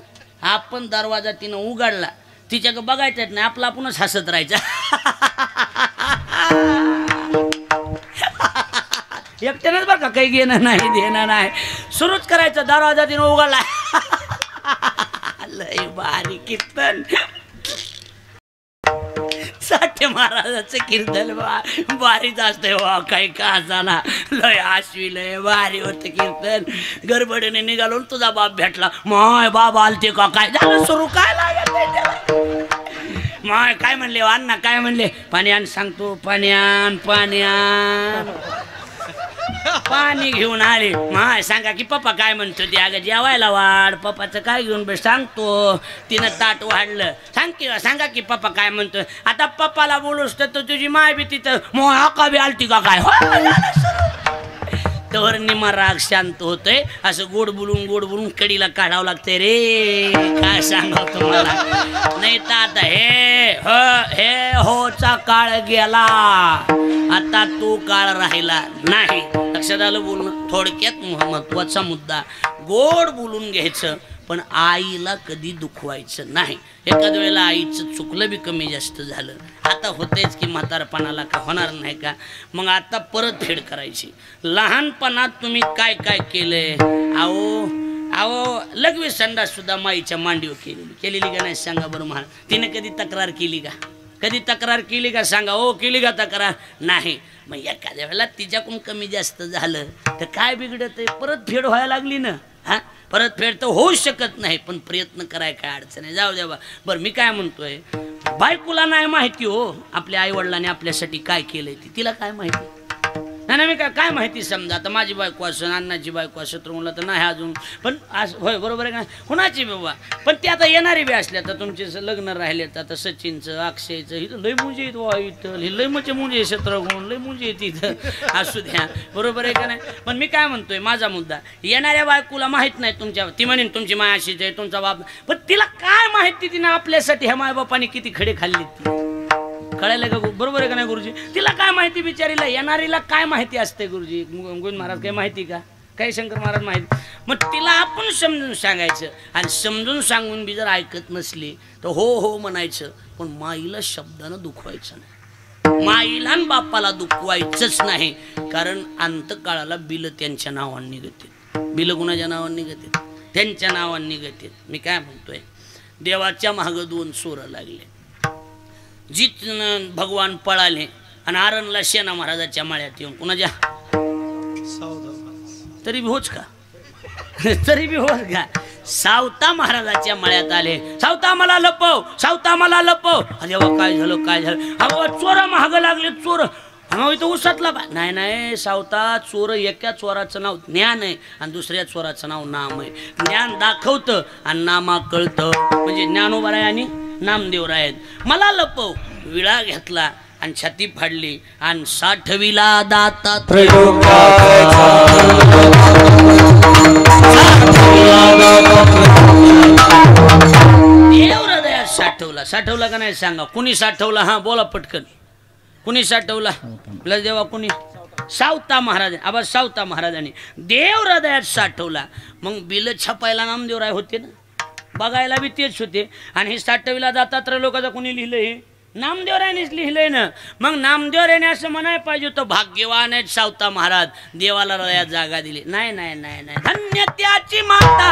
आपण दरवाजा तिनं उघडला तिच्याकडे बघायचं नाही आपला आपणच हसत राहायचा एकट्यानंच बरं का काही घेणं नाही देणं नाही सुरूच करायचं दरवाजा तिनं उघडला लय भारी कीर्तन साठे महाराजाचं कीर्तन भारीच असतंय वा काही का ना लय आश्वी लय भारी होतं कीर्तन गडबडीने निघालो तुझा बाप भेटला माय बाबा आलते का काय झालं सुरू काय लागत माय काय म्हणले अण्णा काय म्हणले पाणी आण सांगतो पाणी आण पाणी आण पाणी घेऊन आले माय सांगा की पप्पा काय म्हणतो ते अगं जेवायला वाढ पप्पाचं काय घेऊन बस सांगतो तिनं ताट वाढलं सांगा की पप्पा काय म्हणतो आता पप्पाला बोलूस तर तुझी माय बी तिथं मग आका बी आलती का काय तर निमा राग शांत होतोय असं गोड बोलून कडीला काढावं लागतंय रे काय सांगाव तुम्हाला नाही तर आता हे होचा काळ गेला आता तो काळ राहिला नाही लक्षात आलं बोलणं थोडक्यात महत्वाचा मुद्दा गोड बोलून घ्यायचं पण आईला कधी दुखवायचं नाही एखाद्या वेळेला आईचं चुकलं बी कमी जास्त झालं आता होतेच की म्हातारपणाला का होणार नाही का मग आता परत फेड करायची लहानपणात तुम्ही काय काय केलंय अहो लघवी संडास सुद्धा माईच्या मांडीवर केलेली का नाही सांगा बरं मला तिने कधी तक्रार केली का सांगा हो केली का तक्रार नाही मग एखाद्या वेळेला तिच्याकडून कमी जास्त झालं तर काय बिघडत परत फेड व्हायला लागली ना हा परत फेड तर होऊ शकत नाही पण प्रयत्न कराय काय अडचण आहे जाऊ द्या बरं मी काय म्हणतोय बायकोला नाही माहिती हो आपल्या आई वडिलांनी आपल्यासाठी काय केलंय तिला काय माहिती नाही मी काय माहिती समजा आता माझी बायको असं अण्णाची बायको असं तर म्हणलं तर नाही अजून पण होय बरोबर आहे का कुणाची बाबा पण ते आता येणारी बी असल्या तर तुमचे लग्न राहिलेत आता सचिनचं अक्षयचं इथं लय मुंजे येत वा इथं लय मुंजे शत्रगुण लय मुंजे येत इथं असू द्या बरोबर आहे का नाही पण मी काय म्हणतोय माझा मुद्दा येणाऱ्या बायकोला माहीत नाही तुमच्या ती म्हणेन तुमची माय अशीच आहे तुमचा बाप पण तिला काय माहिती तिने आपल्यासाठी ह्या मायबापाने किती खडे खाल्ले ती कळायला का बरोबर आहे का नाही गुरुजी तिला काय माहिती बिचारीला येणारीला काय माहिती असते गुरुजी गोविंद महाराज काही माहिती का काही शंकर महाराज माहिती मग तिला आपण समजून सांगायचं आणि समजून सांगून बी जर ऐकत नसली तर हो म्हणायचं पण माईला शब्दानं दुखवायचं नाही माईला आणि बापाला दुखवायचंच नाही कारण अंतकाळाला बिल त्यांच्या नावाने निघते बिल कुणाच्या नावाने निघते त्यांच्या नावाने निघते मी काय म्हणतोय देवाच्या मागं 2 सोरं लागले जित भगवान पळाले आणि आरणला सेना महाराजाच्या माळ्यात येऊन कुणाच्या तरी बी होच का सावता महाराजाच्या मळ्यात आले सावता मला लपव अरे काय झालं अहो चोर महाग लागले चोर इथं उसातला नाही सावता चोर एका चोराचं नाव ज्ञान आहे आणि दुसऱ्या चोराचं नाव नाम आहे ज्ञान दाखवतं आणि नामा कळतं म्हणजे ज्ञानोबा आहे आणि नामदेव आहेत मला लपव विळा घेतला आणि छाती फाडली आणि साठविला दाता देव हृदयात साठवला का नाही सांगा कुणी साठवला हा बोला पटकन कुणी साठवला देवा कुणी सावता महाराजांनी देव हृदयात साठवला मग बिल छापायला नामदेवराय होते ना बघायला बी तेच होते आणि हे साठविला दातात्र लोकांचा कुणी लिहिलंय नामदेवरायनेच लिहिलंय ना मग नामदेवरायने असं म्हणायला पाहिजे होतं भाग्यवान आहेत सावता महाराज देवाला हृदयात जागा दिली नाही धन्य त्याची माता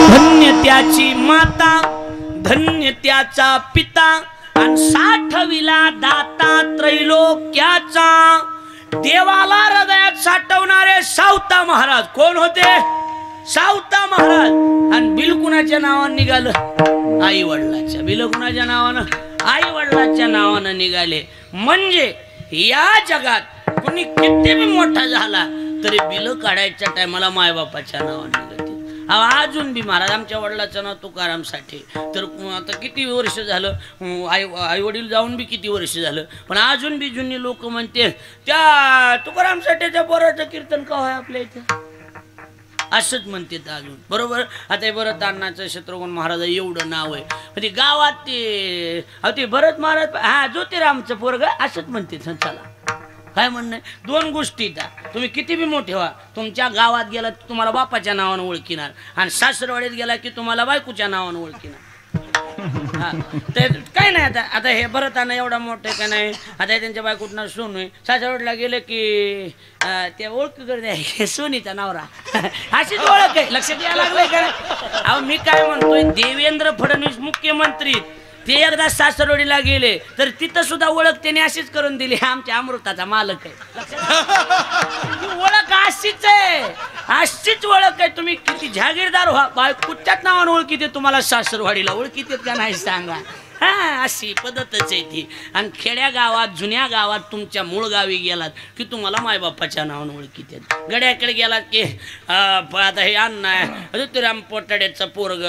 धन्य त्याची माता धन्य त्याचा पिता आणि साठविला दाता त्रैलोक्याचा देवाला हृदयात साठवणारे सावता महाराज कोण होते सावता महाराज आणि बिल कुणाच्या नावाने निघालं आई वडिलाच्या बिल कुणाच्या नावानं आई वडिलाच्या नावानं निघाले म्हणजे या जगात कोणी किती बी मोठा झाला तरी बिल काढायच्या टायमाला मायबापाच्या नावाने निघते अजून बी महाराज आमच्या वडिलाचं नाव तुकाराम साठे, तर आता किती वर्ष झालं आई वडील जाऊन बी किती वर्ष झालं, पण अजून बी जुनी लोक म्हणते त्या तुकाराम साठेच्या पोराचं कीर्तन का आहे आपल्या इथं, असंच म्हणते अजून. बरोबर. आता हे भरत अण्णाचं शत्रुघ्न महाराज एवढं नाव आहे, म्हणजे गावात ते भरत महाराज हा ज्योतिरामचं पोरग असंच म्हणते. चला काय म्हणणं, दोन गोष्टी त्या, तुम्ही किती बी मोठे व्हा, तुमच्या गावात गेला की तुम्हाला बापाच्या नावानं ओळखीनार, आणि सासरवाडीत गेला की तुम्हाला बायकोच्या नावानं ओळखीनार. हा तर काय नाही. आता हे भरताना एवढा मोठं का नाही, आता त्यांच्या बायकोटणार सोनू आहे, सासरवाडीला गेले की ते ओळख करते सोनीचा नवरा अशीच ओळख आहे. लक्षात यायला लागलंय का. अहो मी काय म्हणतोय, देवेंद्र फडणवीस मुख्यमंत्री ते एकदा सासरवाडीला गेले तर तिथं सुद्धा ओळख त्याने अशीच करून दिली, आमच्या अमृताचा मालक आहे. ओळख अशीच आहे, अशीच ओळख आहे. तुम्ही किती जागीरदार व्हा, बायकोच्याच नावानं ओळखीते तुम्हाला सासरवाडीला ओळखीते का नाही सांगा. हा अशी पद्धतच आहे ती. आणि खेड्या गावात जुन्या गावात तुमच्या मूळ गावी गेलात की तुम्हाला मायबापाच्या नावानं ओळखीते. गड्याकडे गेलात की आता हे अण्णा आहे ऋतुराम पोटाड्याचं पोरग,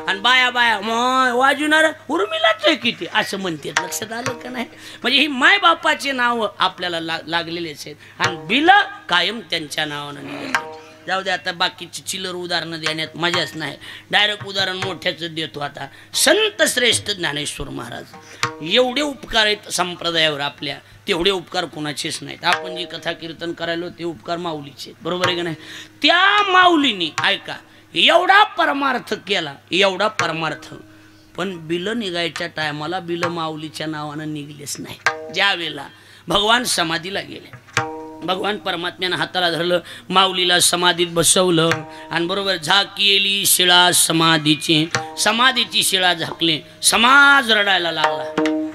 आणि बाया बाया वाजवणार उर्मिलाच आहे किती असं म्हणते. लक्षात आलं का नाही. म्हणजे ही मायबापाची नावं आपल्याला लागलेलीच आहेत, आणि बिल कायम त्यांच्या नावानं निघाले. जाऊ दे आता बाकीची चिल्लर उदाहरणं देण्यात मजाच नाही, डायरेक्ट उदाहरण मोठ्याचं देतो. आता संत श्रेष्ठ ज्ञानेश्वर महाराज एवढे उपकार आहेत संप्रदायावर आपल्या, तेवढे उपकार कोणाचेच नाहीत. आपण जी कथा कीर्तन करायलो ते उपकार माऊलीचे, बरोबर आहे का नाही. त्या माऊलीने ऐका एवढा परमार्थ केला, एवढा परमार्थ, पण बिल निघायच्या टायमाला बिल माऊलीच्या नावानं निघलेच नाही. ज्या वेळेला भगवान समाधीला गेले, भगवान परमात्म्यानं हाताला धरलं, माऊलीला समाधीत बसवलं, आणि बरोबर झाकेली शिळा समाधीची, समाधीची शिळा झाकली, समाज रडायला लागला.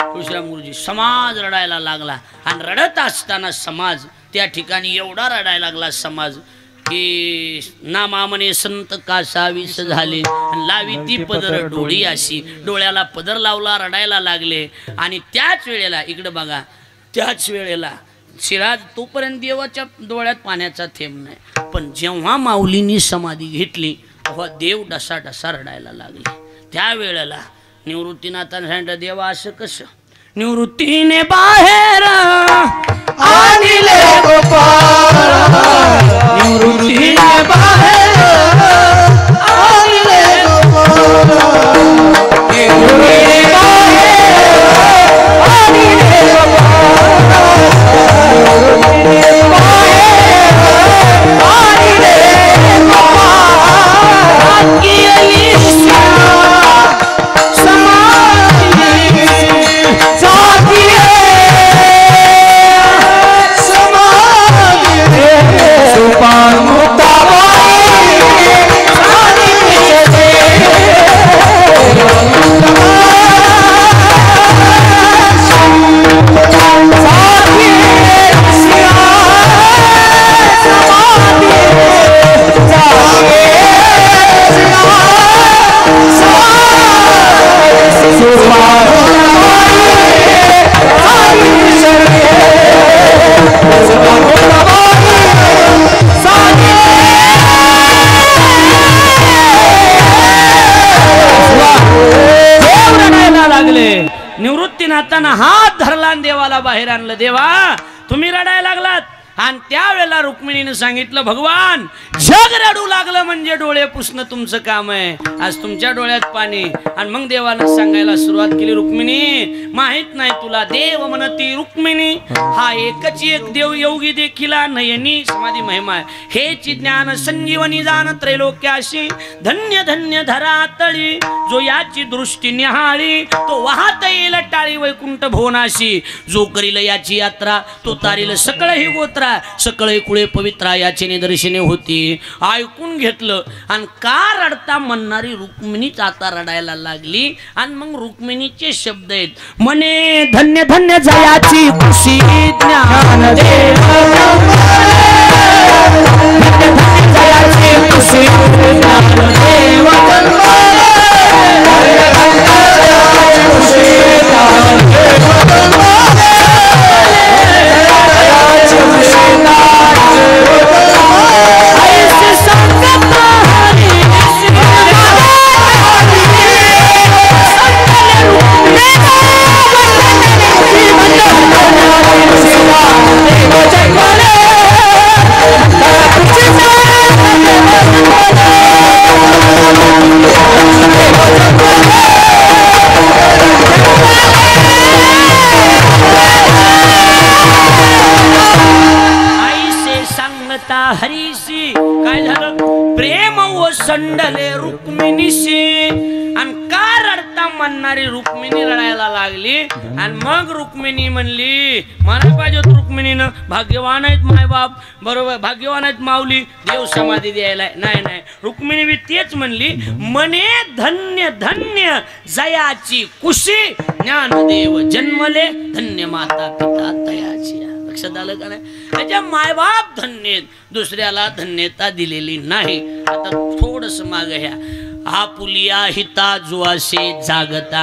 तुळशीराम गुरुजी समाज रडायला लागला, आणि रडत असताना समाज त्या ठिकाणी एवढा रडायला लागला समाज की नामा म्हणे संत कासावीस झाले, लावी ती पदर डोळी अशी, डोळ्याला पदर लावला, रडायला लागले. आणि त्याच वेळेला इकडे बघा, त्याच वेळेला शिळा तोपर्यंत देवाच्या डोळ्यात पाण्याचा थेंब नाही, पण जेव्हा माऊलींनी समाधी घेतली तेव्हा देव डसा डसा रडायला लागले. त्यावेळेला निवृत्तीनाथानं सांगितलं, देवा असं कसं. निवृत्तीने बाहेर आणले गोपाळ, निवृत्तीने बाहेर आणले गोपाळ, निवृत्तीने बाहेर आणले गोपाळ, निवृत्तीनाथानं हात धरला, देवाला बाहेर आणलं. देवा तुम्ही रडायला लागलात, आणि त्यावेळेला रुक्मिणीने सांगितलं, भगवान जग रडू लागलं म्हणजे डोळे पुसणं तुमचं काम आहे, आज तुमच्या डोळ्यात पाणी. आणि मग देवानं सांगायला सुरुवात केली, रुक्मिणी माहित नाही तुला, देव म्हणती रुक्मिणी हा एकच एक देव योगी देखील नयनी समाधी महिमा आहे, हेची ज्ञान संजीवनी जाण त्रैलोक्याशी, धन्य धन्य धरातळी जो याची दृष्टी निहाळी, तो वाहत येईल टाळी वैकुंठ भुवनाशी, जो करील याची यात्रा तो तारील सकळ ही गोत्रा, सकळ कुळे पवित्रा याची निदर्शने होती. ऐकून घेतलं, आणि का रडता म्हणणारी रुक्मिणीच आता रडायला लागली. आणि मग रुक्मिणीचे शब्द आहेत, म्हणे धन्य धन्य जयाची खुशी ज्ञान देव, धन्य धन्य जयाची खुशी ज्ञान देव, ऐसे संगत हरी हरीशी. काय झालं? प्रेम ओसंडले रुक्मिणीशी. आणि का रडता म्हणणारी रुक्मिणी रडायला लागली. आणि मग रुक्मिणी म्हणली, म्हणायला पाहिजे रुक्मिणीनं, भाग्यवान आहेत मायबाप, बरोबर, भाग्यवान आहेत माऊली, देव समाधी द्यायला. नाही नाही, रुक्मिणी बी तेच म्हणली, मने धन्य धन्य जयाची कुशी, ज्ञानदेव जन्मले, धन्य माता पिता तयाची. लक्षात आलं का नाही? त्याच्या मायबाप धन्य, दुसऱ्याला धन्यता दिलेली नाही. आता थोडस माग ह्या, आपुलिया हिता जुआसे जागता.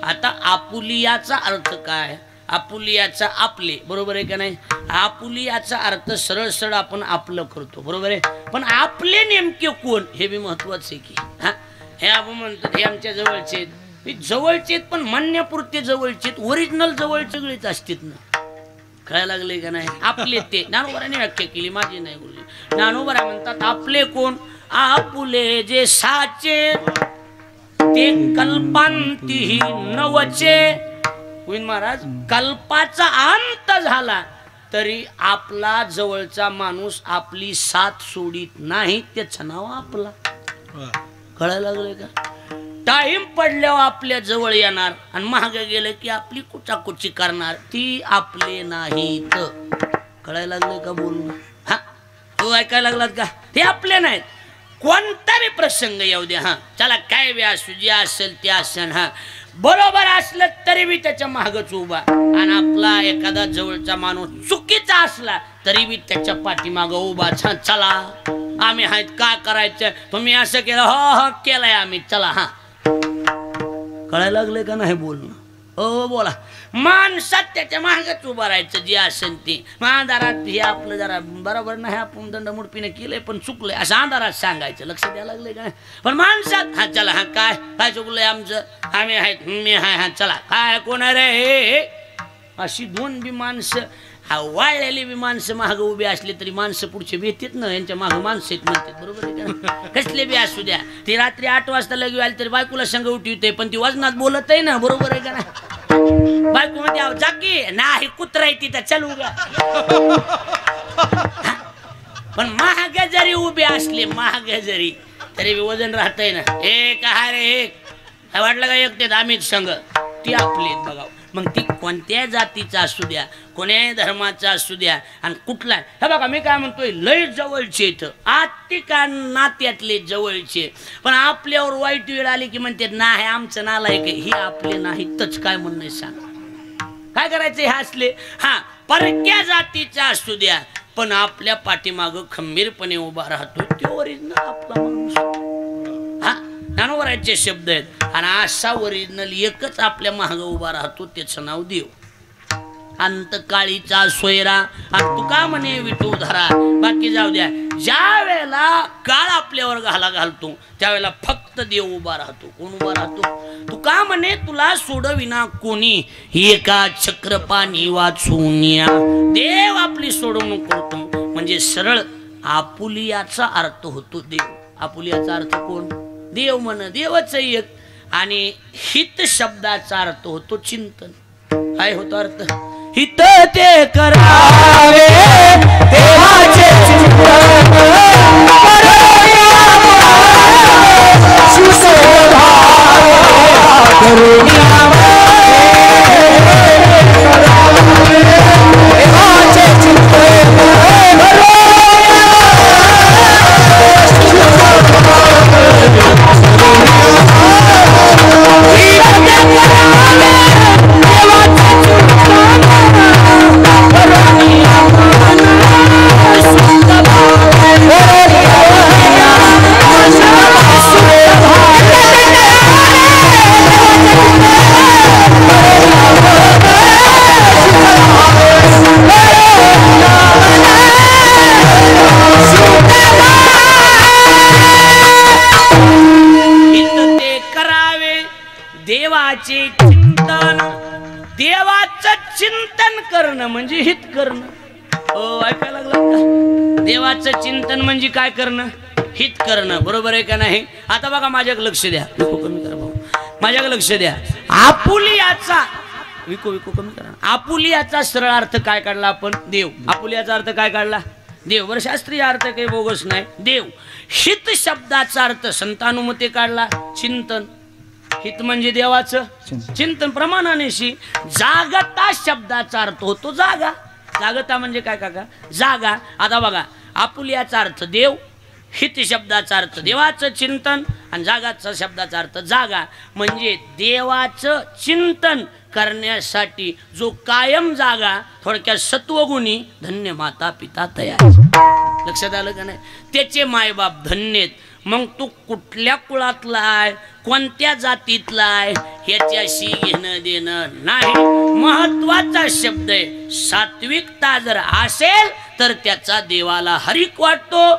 आता आपुलियाचा अर्थ काय? आपुलियाचा आपले, बरोबर आहे का नाही? आपुलियाचा अर्थ सरळ सरळ आपण आपलं करतो, बरोबर आहे. पण आपले नेमके कोण हे बी महत्वाचं आहे की. हा, हे आपण म्हणतो हे आमच्या जवळचे आहेत, जवळचे आहेत पण म्हणण्यापुरते जवळचे, ओरिजिनल जवळ सगळेच असतात ना. कळायला लागले का नाही? आपले ते ज्ञानोबाराने व्याख्या केली, माझी नाही बोलली. ज्ञानोबारा म्हणतात आपले कोण? आपुले जे साचे ते कल्पांतीही नवचे. गोविंद महाराज, कल्पाचा अंत झाला तरी आपला जवळचा माणूस आपली साथ सोडित नाही, त्याचं नाव आपला. कळायला लागले का? टाइम पडल्यावर आपल्या जवळ येणार आणि महाग गेलं की आपली कुचाकुची करणार, ती आपले नाहीत. कळायला लागले का बोलणं? हा, तो ऐकायला लागलात का? ते आपले नाहीत. कोणताही प्रसंग येऊ द्या, हा चला काय बी असू, जे असेल ते असेल, हा बरोबर असलं तरी बी त्याच्या मागच उभा. आणि आपला एखादा जवळचा माणूस चुकीचा असला तरी बी त्याच्या पाठीमाग उभा. चला आम्ही आहेत, काय करायचं, तुम्ही असं केलं, हो हो केलंय आम्ही, चला. हा, कळायला लागले का नाही बोलणं? हो बोला. माणसात त्याच्या मागच उभं राहायचं, जे असेल ते. अंधारात हे आपलं जरा बरोबर नाही, आपण दंडमुडपीने केलंय पण चुकलंय असं अंधारात सांगायचं. लक्ष द्यायला लागले का नाही? पण माणसात, हा चला, हा काय काय चुकलंय आमचं, आम्ही आहेत, मी हाय, हा चला, काय कोण आहे रे, अशी दोन बी माणसं, हा वाळलेली बी माणसं मागं उभी असली तरी माणसं पुढचे भेटत ना, यांच्या मागं माणसं आहेत म्हणतात, बरोबर आहे का? कसले बी असू द्या, ती रात्री 8 वाजता लगे आली तरी बायकोला संग उठवते, पण ती वजनात बोलत आहे ना, बरोबर आहे का ना? बायको मध्ये जागी नाही, कुत्रा आहे तिथं, चल उगा. पण महाग जरी उभे असले, महाग जरी, तरी वजन राहतंय ना. एक आहे रे, एक वाटलं का एक ते अमित संघ, ती आपली बघा. मग ती कोणत्या जातीचा असू द्या, कोण्याही धर्माचा असू द्या, आणि कुठला, हे बघा मी काय म्हणतोय, लय जवळचे इथं आत्तिका नात्यातले जवळचे, पण आपल्यावर वाईट वेळ आली की म्हणते नाही आमचं नालायक आहे, ही आपले नाही. तच काय म्हणणं सांग, काय करायचं हे असले, हा परक्या जातीचा असू द्या, पण आपल्या पाठीमागं खंबीरपणे उभा राहतो, तो ओरिजिनल आपला माणूस. हा, ज्ञानोबाराचे शब्द आहेत. आणि असा ओरिजिनल एकच आपल्या मागं उभा राहतो, त्याचं नाव देव. अंतकाळीचा सोयरा, आणि तुका म्हणे विठू धरा. बाकी जाऊ द्या, ज्या वेळेला काळ आपल्यावर घालतो त्यावेळेला फक्त देव उभा राहतो. कोण उभा राहतो? तुका म्हणे तुला सोडविना कोणी, एका चक्रपाणी वाचूनिया. देव आपली सोडवणूक करतो, म्हणजे सरळ आपुलियाचा अर्थ होतो देव. आपुलियाचा अर्थ कोण? देव म्हण, देवच एक. आणि हित शब्दाचा अर्थ होतो चिंतन. काय होतो अर्थ? हित ते करावे देवाचे चिंतन, देवाचं चिंतन करणं म्हणजे हित करणं. हो, ऐकायला लागला का? देवाचं चिंतन म्हणजे काय करणं? हित करणं, बरोबर आहे का नाही? आता बघा माझ्याकडे लक्ष द्या, विको कमी करा भाऊ, माझ्याकडे लक्ष द्या. आपुलियाचा विको कमी करा. आपुलियाचा सरळ अर्थ काय काढला आपण? देव. आपुलियाचा अर्थ काय काढला? देव बरं शास्त्रीय अर्थ काही बोगस नाही. देव हित शब्दाचा अर्थ संतानुमते काढला चिंतन. हित म्हणजे देवाचं चिंतन प्रमाणानेशी. जागता शब्दाचा अर्थ होतो जागा. जागता म्हणजे काय काका? जागा. आता बघा आपुल्याचा अर्थ देव, हित शब्दाचा अर्थ देवाचं चिंतन आणि जागाचा शब्दाचा अर्थ जागा. म्हणजे देवाचं चिंतन करण्यासाठी जो कायम जागा, थोडक्यात सत्वगुणी धन्य माता पिता तयार. लक्षात आलं का नाही? त्याचे मायबाप धन्यत. मग तू कुठल्या कुळातला आहे, कोणत्या जातीतला आहे ह्याच्याशी घेणं देणं नाही. महत्वाचा शब्द आहे सात्विकता. जर असेल तर त्याचा देवाला हरिक वाटतो.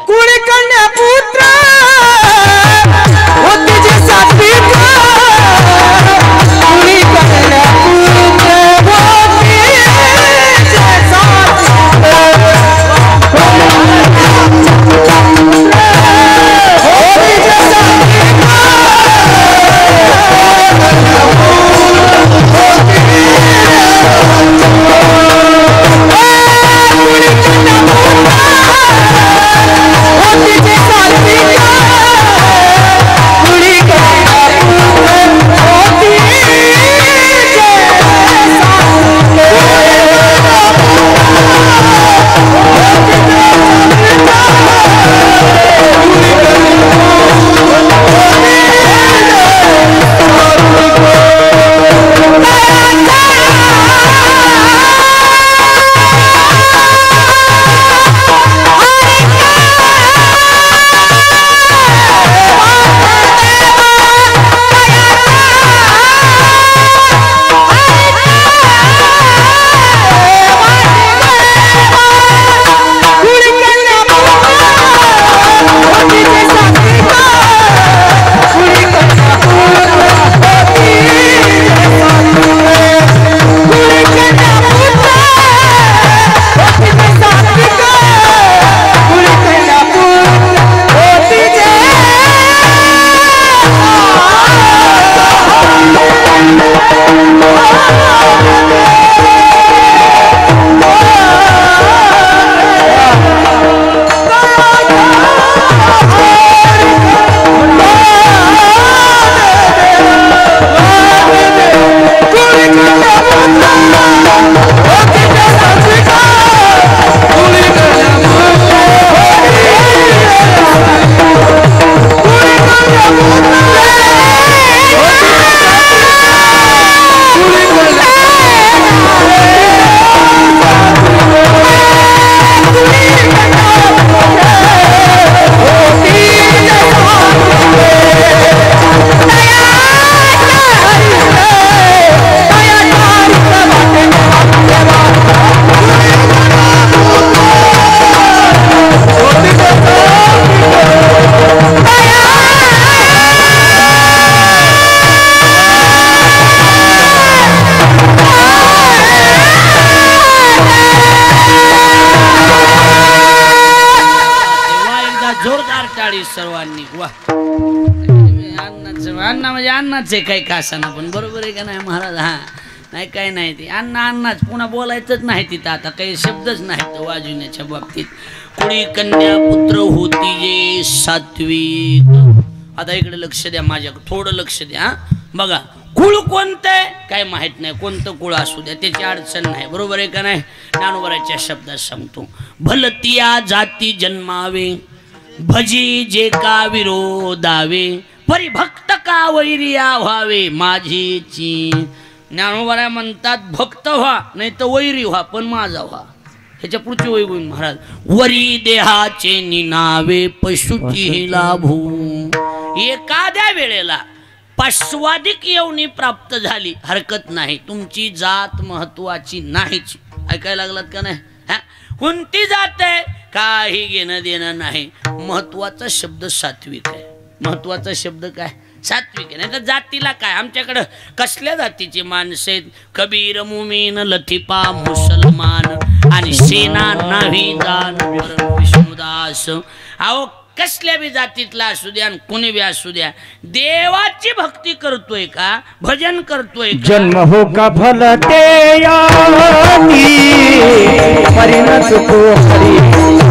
कुळी कन्या पुत्र होती जी सात्विक. कुळी कन्या पुत्र होती जी सात्विक. सर्वांनी वा. अण्णा म्हणजे अन्नाच आहे काही कासाना पण बरोबर आहे का नाही महाराज? हा नाही काय नाही ते अण्णा अन्नाच. पुन्हा बोलायचंच नाही तिथं आता काही शब्दच नाहीत वाजवण्याच्या बाबतीत. कुणी कन्या पुत्र होती जे सात्विक. आता इकडे लक्ष द्या, माझ्याकडे थोडं लक्ष द्या. बघा कुळ कोणतं काय माहित नाही, कोणतं कुळ असू द्या त्याची अडचण नाही. बरोबर आहे का नाही? ज्ञानोबराच्या शब्दात सांगतो. भलतिया जाती जन्मावे भजी जे का विरोधावे परिभक्त का वैरिया व्हावे माझीची. ज्ञानोबरा म्हणतात भक्त व्हा नाही तर वैरी व्हा पण माझा व्हा. ह्याच्या पुढची वैगुण महाराज. वरी देहाचे निनावे पशुची लाभू. एखाद्या वेळेला पाश्वादिक येवणी प्राप्त झाली हरकत नाही, तुमची जात महत्वाची नाहीच. ऐकायला लागलात का नाही? हा कोणती जात आहे काही घेणं देणं नाही. महत्वाचा शब्द सात्विक आहे. महत्वाचा शब्द काय? सात्विक आहे. नाही तर जातीला काय आमच्याकडं कसल्या जातीची माणसं आहेत? कबीर मुमीन लथिपा मुसलमान आणि सेना नाही जान विष्णुदास. अहो कसल्या बी जातीतला असू द्या आणि कुणी बी असू द्या, देवाची भक्ती करतोय का, भजन करतोय का? जन्म हो का फल ते परिणत को हरी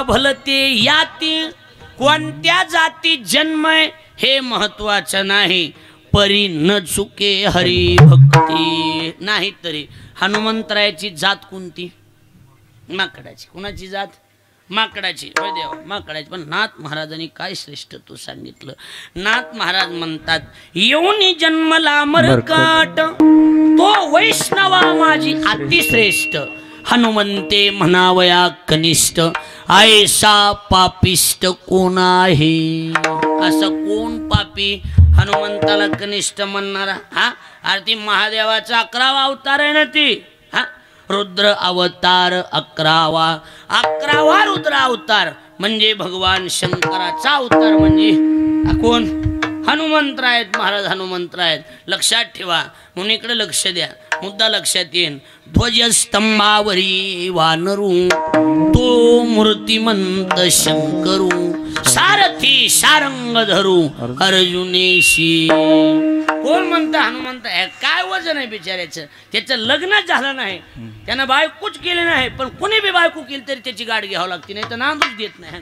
भलते याती कोणत्या जाती जन्म हे महत्वाचं नाही, परी न चुके हरी भक्ती. नाही तरी हनुमंतरायाची जात कोणती? माकडाची. कुणाची जात? माकडाची. होय देवा, माकडाची. पण नाथ महाराजांनी काय श्रेष्ठत्व सांगितलं. नाथ महाराज म्हणतात, येऊन जन्मला मरकट तो वैष्णवा माझी अतिश्रेष्ठ, हनुमंते म्हणावया कनिष्ठ, ऐसा पापिष्ट कोण आहे? असं कोण पापी हनुमंताला कनिष्ठ म्हणणारा? हा, अरे महादेवाचा 11वा अवतार आहे ना ती. हा, रुद्र अवतार 11वा रुद्र अवतार म्हणजे भगवान शंकराचा अवतार. म्हणजे कोण? हनुमंतराय महाराज. हनुमंतराय लक्षात ठेवा. म्हणून इकडे लक्ष द्या, मुद्दा लक्षात येईल. ध्वजस्तंभावरी वानरू तो मूर्तिमंत शंकरू, सारथी सारंग धरू अर्जुनेशी. कोण म्हणतं हनुमंत? काय वजन आहे बिचाऱ्याचं? त्याचं लग्न झालं नाही, त्यानं बायकोच केली नाही, पण कोणी बी बायको केली तरी त्याची गाडी घ्यावं लागते, नाही तर नांदूच देत नाही.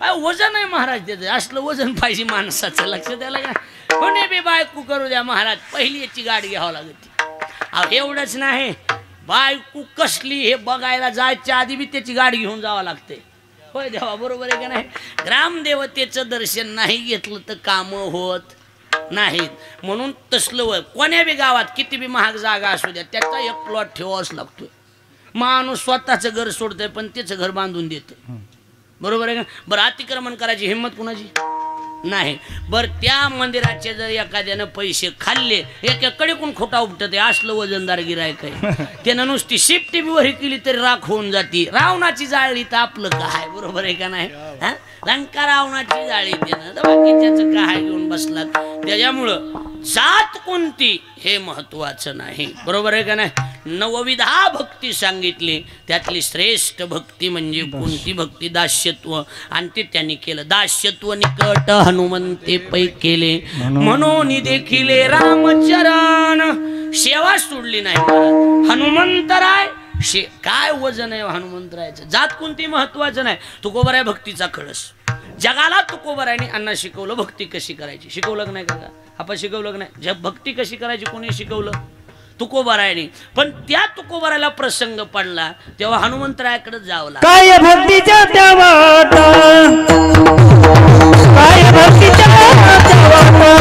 काय वजन आहे महाराज त्याचं? असलं वजन पाहिजे माणसाचं. लक्ष द्यायला का? कोणी बी बायको करू द्या महाराज, पहिली याची गाडी घ्यावं लागते. एवढंच नाही, बायको कसली हे बघायला जायच्या आधी बी त्याची गाडी घेऊन जावं लागते. होय देवा, बरोबर आहे का नाही? ग्रामदेवतेचं दर्शन नाही घेतलं तर काम होत नाहीत. म्हणून तसलं वय कोण्या बी गावात किती बी महाग जागा असू द्या, त्याचा एक प्लॉट ठेवावाच लागतोय. माणूस स्वतःचं घर सोडतंय पण त्याचं घर बांधून देतोय. बरोबर आहे का? बरं, अतिक्रमण करायची हिंमत कुणाची नाही. बर, त्या मंदिराचे जर एखाद्यानं पैसे खाल्ले, एकाकडे कोण खोटा उपटत आहे, असलं वजनदार गिरायक आहे. त्यानं नुसती शिफ्टी बी वही केली तरी राख होऊन जाती. रावणाची जाळली तर आपलं काय? बरोबर आहे का नाही? हा, लंका रावणाची जाळी त्यानं, तर बाकीच्याचं काय घेऊन बसलात. त्याच्यामुळं जात कोणती हे महत्वाचं नाही. बरोबर आहे का नाही? 9विधा भक्ती सांगितली, त्यातली श्रेष्ठ भक्ती म्हणजे कोणती भक्ती? दास्यत्व. आणि ते त्यांनी केलं. दास्यत्व निकट हनुमंते पै केले, म्हणून देखिले रामचरण. सेवा सोडली नाही महाराज. हनुमंतराय काय वजन आहे हनुमंतरायचं? जात कोणती महत्वाचं नाही. तुकोबराय भक्तीचा कळस. जगाला तुकोबरायने अण्णा शिकवलं भक्ती कशी करायची. शिकवलं का नाही का? आपण शिकवलं का नाही? जब भक्ती कशी करायची कोणी शिकवलं? तुकोबरायने. पण त्या तुकोबरायला प्रसंग पडला तेव्हा हनुमंतरायाकडे जावं लागलं. काय भक्तीच्या त्या वाटा, काय भक्तीच्या त्या वाटा,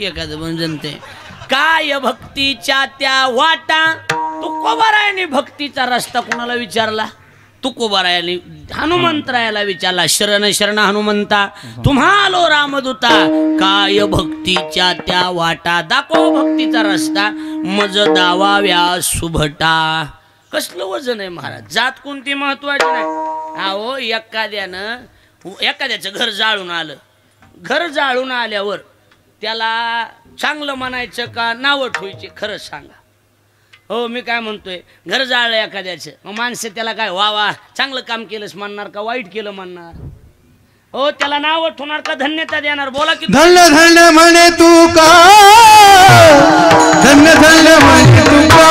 एखादं जनते. काय भक्तीच्या त्या वाटा. तुकोबारायने भक्तीचा रस्ता कोणाला विचारला? तुकोबारायाने हनुमंतरायाला विचारला, शरण शरण हनुमंता तुम्हालो रामदूता, काय भक्तीच्या त्या वाटा, दाखव भक्तीचा रस्ता, मज दावाव्या सुभटा. कसलं वजन आहे महाराज, जात कोणती महत्वाची नाही. अहो एखाद्याचं घर जाळून आलं, घर जाळून आल्यावर त्याला चांगलं म्हणायचं का नावं ठेवायचे, खरंच सांगा. हो मी काय म्हणतोय, घर जाळलं एखाद्याचं, मग माणसं त्याला काय वा वा चांगलं काम केलंच म्हणणार का वाईट केलं म्हणणार? हो त्याला नाव ठेवणार का धन्यता देणार? बोला की. धन्य धन्य म्हणे तू का, धन्य धन्य म्हणे तू का,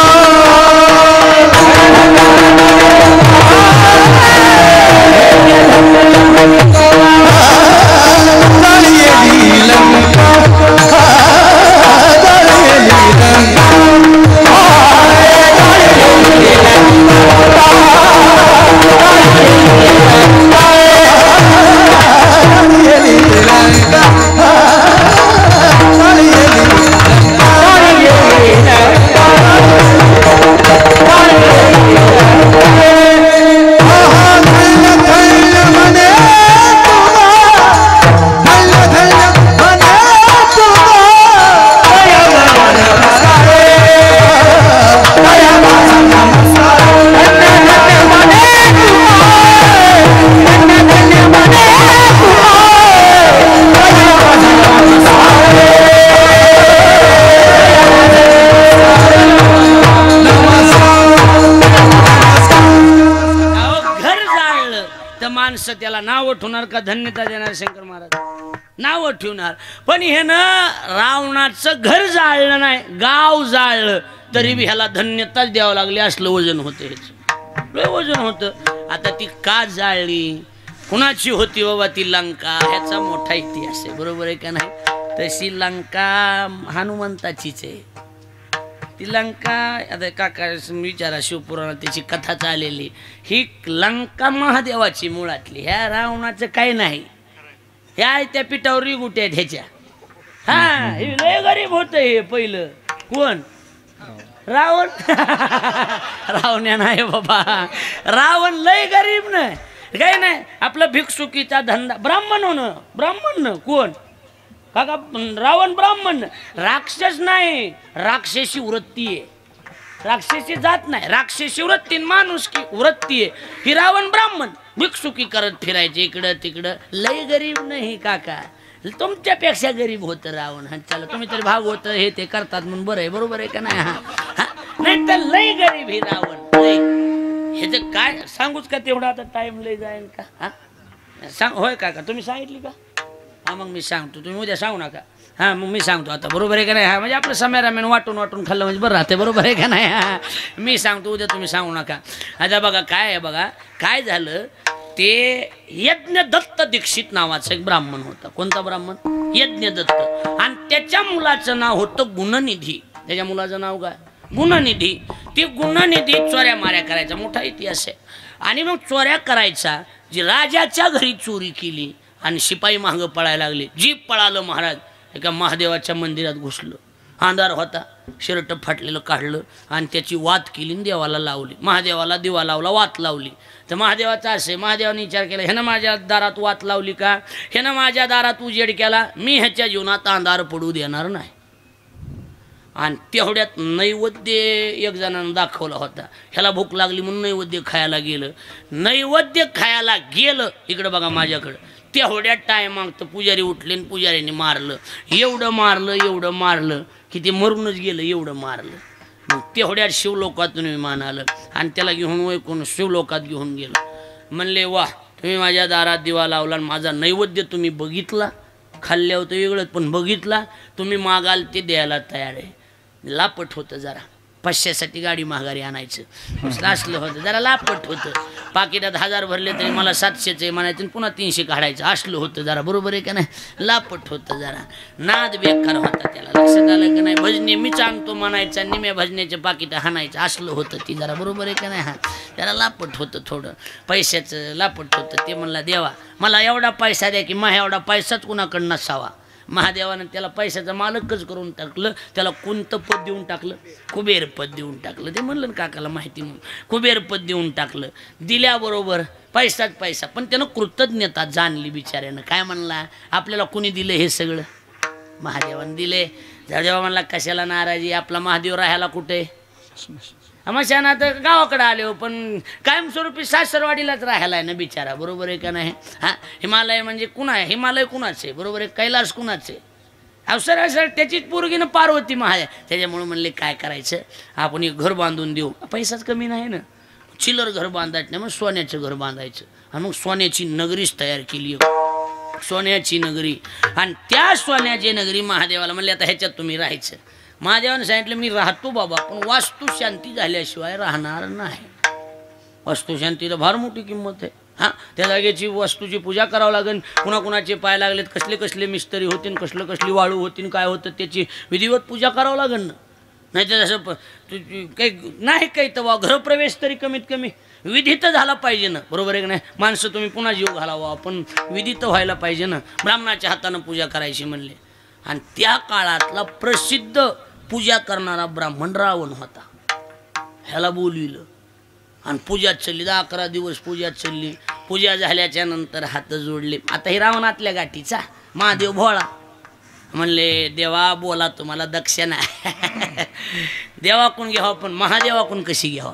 त्याला नाव ठेवणार का धन्यता देणार? शंकर महाराज नाव ठेवणार. पण हे ना रावणाचं घर जाळलं नाही, गाव जाळलं तरी बी ह्याला धन्यताच द्यावं लागली. असलं वजन होतं, हेच लय वजन होतं. आता ती का जाळली, कुणाची होती बाबा ती लंका, ह्याचा मोठा इतिहास आहे, बरोबर आहे का नाही? तशी लंका हनुमंताचीच आहे. ती लंका आता काका विचारा, शिवपुराणात त्याची कथा चाललेली. ही लंका महादेवाची मुळातली, ह्या रावणाचं काही नाही. ह्या त्या पिठावर रिगुट्या आहेत ह्याच्या. हा हे लय गरीब होत हे पहिलं. कोण? रावण. रावण्या नाही बाबा, रावण लय गरीब नाही, काही नाही. आपला भिक्षुकीचा धंदा, ब्राह्मण होणं, ब्राह्मण कोण काका? रावण ब्राह्मण, राक्षस नाही, राक्षसी वृत्ती आहे, राक्षसी जात नाही, राक्षसी वृत्ती, माणूस की वृत्ती आहे ही. रावण ब्राह्मण भिक्षुकी करत फिरायचे इकडं तिकडं, लय गरीब नाही काका, तुमच्यापेक्षा गरीब होतं रावण. हा चला तुम्ही तरी भाग होत हे ते करतात म्हणून बरं आहे, बरोबर आहे का नाही? हा नाही तर लय गरीब हे रावण लय. हे तर काय सांगूच का, तेवढा आता टाइम लय जाईल का? हा सांग होय काका, तुम्ही सांगितली का? हा मग मी सांगतो, तुम्ही उद्या सांगू नका. हां मग मी सांगतो आता, बरोबर आहे का नाही? हा म्हणजे आपलं समॅरामॅन वाटून वाटून खाल्लं म्हणजे बरं राहते, बरोबर आहे का नाही? हा मी सांगतो, उद्या तुम्ही सांगू नका. आता बघा काय आहे, बघा काय झालं. ते यज्ञदत्त दीक्षित नावाचा एक ब्राह्मण होता. कोणता ब्राह्मण? यज्ञदत्त. आणि त्याच्या मुलाचं नाव होतं गुणनिधी. त्याच्या मुलाचं नाव काय? गुणनिधी. ती गुणनिधी चोऱ्या माऱ्या करायचा, मोठा इतिहास आहे. आणि मग चोऱ्या करायचा, जी राजाच्या घरी चोरी केली आणि शिपाई मागं पळायला लागले. जीप पळालं महाराज, एका महादेवाच्या मंदिरात घुसलं. अंधार होता, शर्ट फाटलेलं काढलं आणि त्याची वात केली, देवाला लावली. महादेवाला दिवा लावला, वात लावली. तर महादेवाचा असे, महादेवाने विचार केला, ह्यानं माझ्या दारात वात लावली का, ह्यानं माझ्या दारात उजेड केला, मी ह्याच्या जीवनात अंधार पडू देणार नाही. आणि तेवढ्यात नैवेद्य एक जणांना दाखवला होता. ह्याला भूक लागली म्हणून नैवेद्य खायला गेलं. नैवेद्य खायला गेलं, इकडं बघा माझ्याकडं, तेवढ्या टायमात तर पुजारी उठले आणि पुजाऱ्याने मारलं. एवढं मारलं, एवढं मारलं की ते मरूनच गेलं, एवढं मारलं. मग तेवढ्यात शिवलोकातून विमान आलं आणि त्याला घेऊन वैकून शिवलोकात घेऊन गेलं. म्हणले वा, तुम्ही माझ्या दारात दिवा लावला आणि माझा नैवेद्य तुम्ही बघितला, खाल्ल्या होतं वेगळं पण बघितला, तुम्ही मागाल ते द्यायला तयार आहे. लापट होतं जरा, 500साठी गाडी माघारी आणायचं असलं होतं, जरा लापट होतं. पाकिटात 1000 भरले तरी मला 700चे म्हणायचं, पुन्हा 300 काढायचं, असलं होतं जरा, बरोबर आहे का नाही? लापट होतं जरा, नाद बेकार होता. त्याला लक्षात आलं का नाही? भजने मीच आणतो म्हणायचा, निम्या भजनेचे पाकिट हाणायचं, असलं होतं ती जरा, बरोबर आहे का नाही? हा त्याला लापट होतं, थोडं पैशाचं लापट होतं. ते म्हणला देवा मला एवढा पैसा द्या की मग एवढा पैसाच कुणाकडं नसावा, महादेवानं त्याला पैशाचा मालकच करून टाकलं. त्याला कोणतं पद देऊन टाकलं? कुबेर पद देऊन टाकलं. ते म्हणलं ना काकाला माहिती म्हणून, कुबेर पद देऊन टाकलं. दिल्याबरोबर पैसाच पैसा, पण त्यानं कृतज्ञता जाणली बिचाऱ्यानं. काय म्हणला? आपल्याला कुणी दिलं हे सगळं? महादेवानं दिले. जेव्हा म्हणला कशाला नाराजी, आपला महादेव राहायला कुठे? मशाना तर गावाकडे आले हो, पण कायमस्वरूपी सासरवाडीलाच राहायला आहे ना बिचारा. बरोबर आहे का नाही? हां, हिमालय म्हणजे कुणा आहे? हिमालय कुणाचे? बरोबर आहे. कैलास कुणाचे? अवसर सर त्याचीच पोरगीनं पार्वती महादेव. त्याच्यामुळे म्हणले काय करायचं, आपण एक घर बांधून देऊ. पैसाच कमी नाही ना, चिल्लर घर बांधायचं नाही, मग सोन्याचं घर बांधायचं. आणि मग सोन्याची नगरीच तयार केली, सोन्याची नगरी. आणि त्या सोन्याची नगरी महादेवाला म्हणले आता ह्याच्यात तुम्ही राहायचं. महादेवानं सांगितलं मी राहतो बाबा, पण वास्तुशांती झाल्याशिवाय राहणार नाही. वास्तुशांतीला फार मोठी किंमत आहे. हां, त्या जागेची वस्तूची पूजा करावं लागेल. कुणाकुणाचे पाय लागलेत, कसले कसले मिस्त्री होतीन, कसली वाळू होतीन, काय होतं त्याची विधिवत पूजा करावं लागेल ना. नाही तर असं काही नाही काही तर गृहप्रवेश तरी कमीत कमी विधित झाला पाहिजे ना. बरोबर आहे की नाही? माणसं तुम्ही पुन्हा जीव घालावा, पण विधित व्हायला पाहिजे ना. ब्राह्मणाच्या हातानं पूजा करायची म्हणले. आणि त्या काळातला प्रसिद्ध पूजा करणारा ब्राह्मण रावण होता. ह्याला बोलविलं आणि पूजा चालली. 11 दिवस पूजा चालली. पूजा झाल्याच्या नंतर हात जोडले. आता हे रावणातल्या गाठीचा महादेव भोळा म्हणले देवा बोला तुम्हाला दक्षिणा. देवाकून घ्यावा, पण महादेवाकून कशी घ्यावा?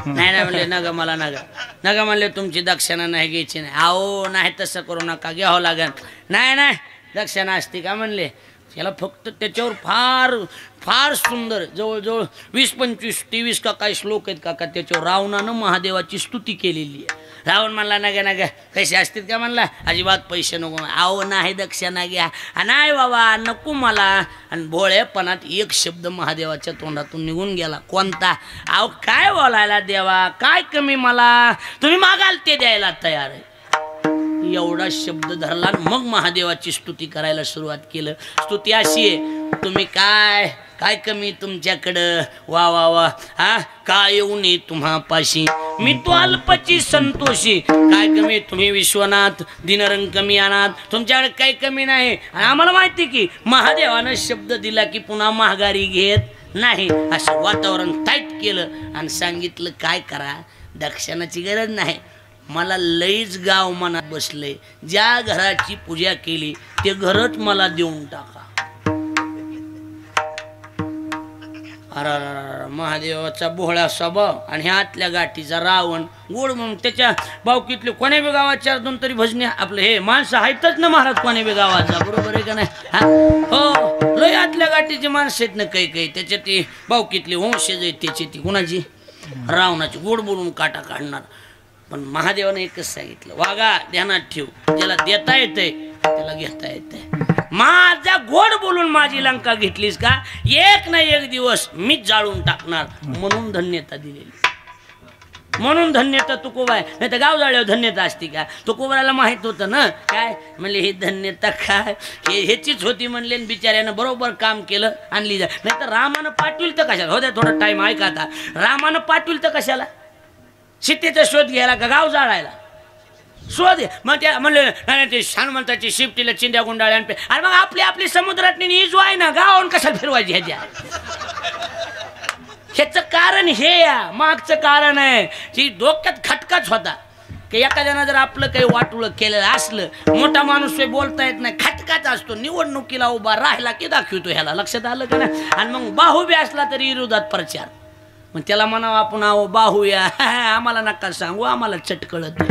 नाही नाही म्हणले नगा, मला नगा म्हणले तुमची दक्षिणा नाही घ्यायची नाही. अहो नाही तसं करू नका, घ्यावं लागेल. नाही दक्षिणा असते का म्हणले. त्याला फक्त त्याच्यावर फार फार सुंदर जवळजवळ 20-25 का काही श्लोक आहेत काका त्याच्यावर. रावणानं महादेवाची स्तुती केलेली आहे. रावण म्हणला नगा पैसे असतील का म्हणला. अजिबात पैसे नको. अहो नाही दक्षिणा घ्या. नाही बाबा नको मला. आणि भोळेपणात एक शब्द महादेवाच्या तोंडातून निघून गेला. कोणता? अहो काय बोलायला देवा, काय कमी मला, तुम्ही मागाल ते द्यायला तयार आहे. एवढा शब्द धरला. मग महादेवाची स्तुती करायला सुरुवात केलं. स्तुती अशी आहे, तुम्ही काय कमी तुमच्याकडं, वा वा वा. हा, काय येऊ नये तुम्हापाशी, मी तो अल्पची संतोषी. काय कमी तुम्ही विश्वनाथ, दिनरंग कमी अनाथ, तुमच्याकडे काही कमी नाही. आणि आम्हाला माहिती की महादेवानं शब्द दिला की पुन्हा महागारी घेत नाही. असं वातावरण टाईट केलं आणि सांगितलं काय करा, दक्षिणाची गरज नाही. मला लईच गाव मनात बसले, ज्या घराची पूजा केली ते घरच मला देऊन टाका. अरे महादेवाचा भोळा स्वभाव आणि ह्या आतल्या गाठीचा रावण गोड. मग त्याच्या बावकीतले कोण्या बी गावात 4-2 तरी भजने आपले हे माणसं आहेतच ना महाराज कोण्या बी गावाचा. बरोबर आहे का नाही? हा हो, लय आतल्या गाठीची माणसं आहेत ना काही त्याच्या ती बावकीतली वंशज आहेत त्याची. ती कुणाची? रावणाची. गोड बोलून काटा काढणार. पण महादेवाने एकच सांगितलं, वागा ध्यानात ठेव, ज्याला देता येतंय त्याला घेता येतंय. माझा गोड बोलून माझी लंका घेतलीस का, एक ना एक दिवस मीच जाळून टाकणार. म्हणून धन्यता दिलेली. म्हणून धन्यता तुकोबा आहे. नाही तर गाव जाळ्यावर धन्यता असती का? तुकोबाला माहित होतं ना. काय म्हणले ही धन्यता काय, हे ह्याचीच होती म्हणले. बिचाऱ्यानं बरोबर काम केलं, आणली जा. नाही तर रामानं पाठविल तर कशाला. हो द्या थोडा टाइम ऐका. आता रामानं पाठविल तर कशाला? सीतेचा शोध घ्यायला का गाव जाळायला? शोध. मग त्या म्हणले नाही ते हनुमंताची शिफ्टीला चिंध्या गुंडाळ्या. आणि मग आपली समुद्रात इजू आहे ना, गावाहून कशाला फिरवायची ह्याच्या? ह्याचं कारण हे या मागचं कारण आहे की डोक्यात खटकाच होता की एखाद्यानं जर आपलं काही वाटुळं केलेलं असलं, मोठा माणूस बोलता येत नाही, खटकाच असतो. निवडणुकीला उभा राहिला की दाखवतो ह्याला. लक्षात आलं का नाही? आणि मग बाहू बी असला तरी विरोधात प्रचार. मग त्याला म्हणावं आपण आहो बाहूया, आम्हाला नका सांगू, आम्हाला चटकळत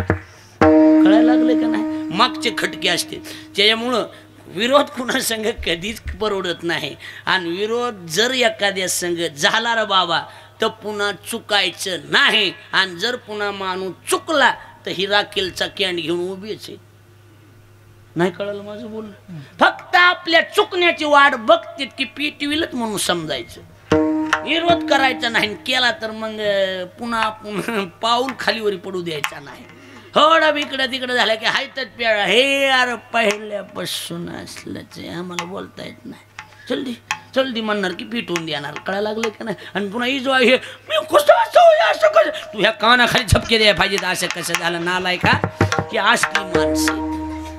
कळायला लागले का नाही? मागचे खटके असते. त्याच्यामुळं विरोध कुणा संघ कधीच परवडत नाही. आणि विरोध जर एखाद्या संघ झाला रे बाबा तर पुन्हा चुकायचं नाही. आणि जर पुन्हा माणूस चुकला तर ही राखेलचा कॅन्ड घेऊन उभीच आहे. नाही कळलं माझं बोलणं? फक्त आपल्या चुकण्याची वाट बघते की पेटविलच म्हणून समजायचं. विरोध करायचा नाही, केला तर मग पुन्हा पाऊल खालीवरी पडू द्यायचा नाही. थोडा इकडं तिकडं झालं की हायतच प्याळा. हे अरे पहिल्यापासून असलंच आम्हाला बोलता येत नाही, जल्दी म्हणणार की पिटवून देणार. कळायला लागलं का नाही? आणि पुन्हा इजो हे मी असं कसं, तू ह्या कानाखाली झपके द्यायला पाहिजे. असं कसं झालं नालाय का की असली माणसं.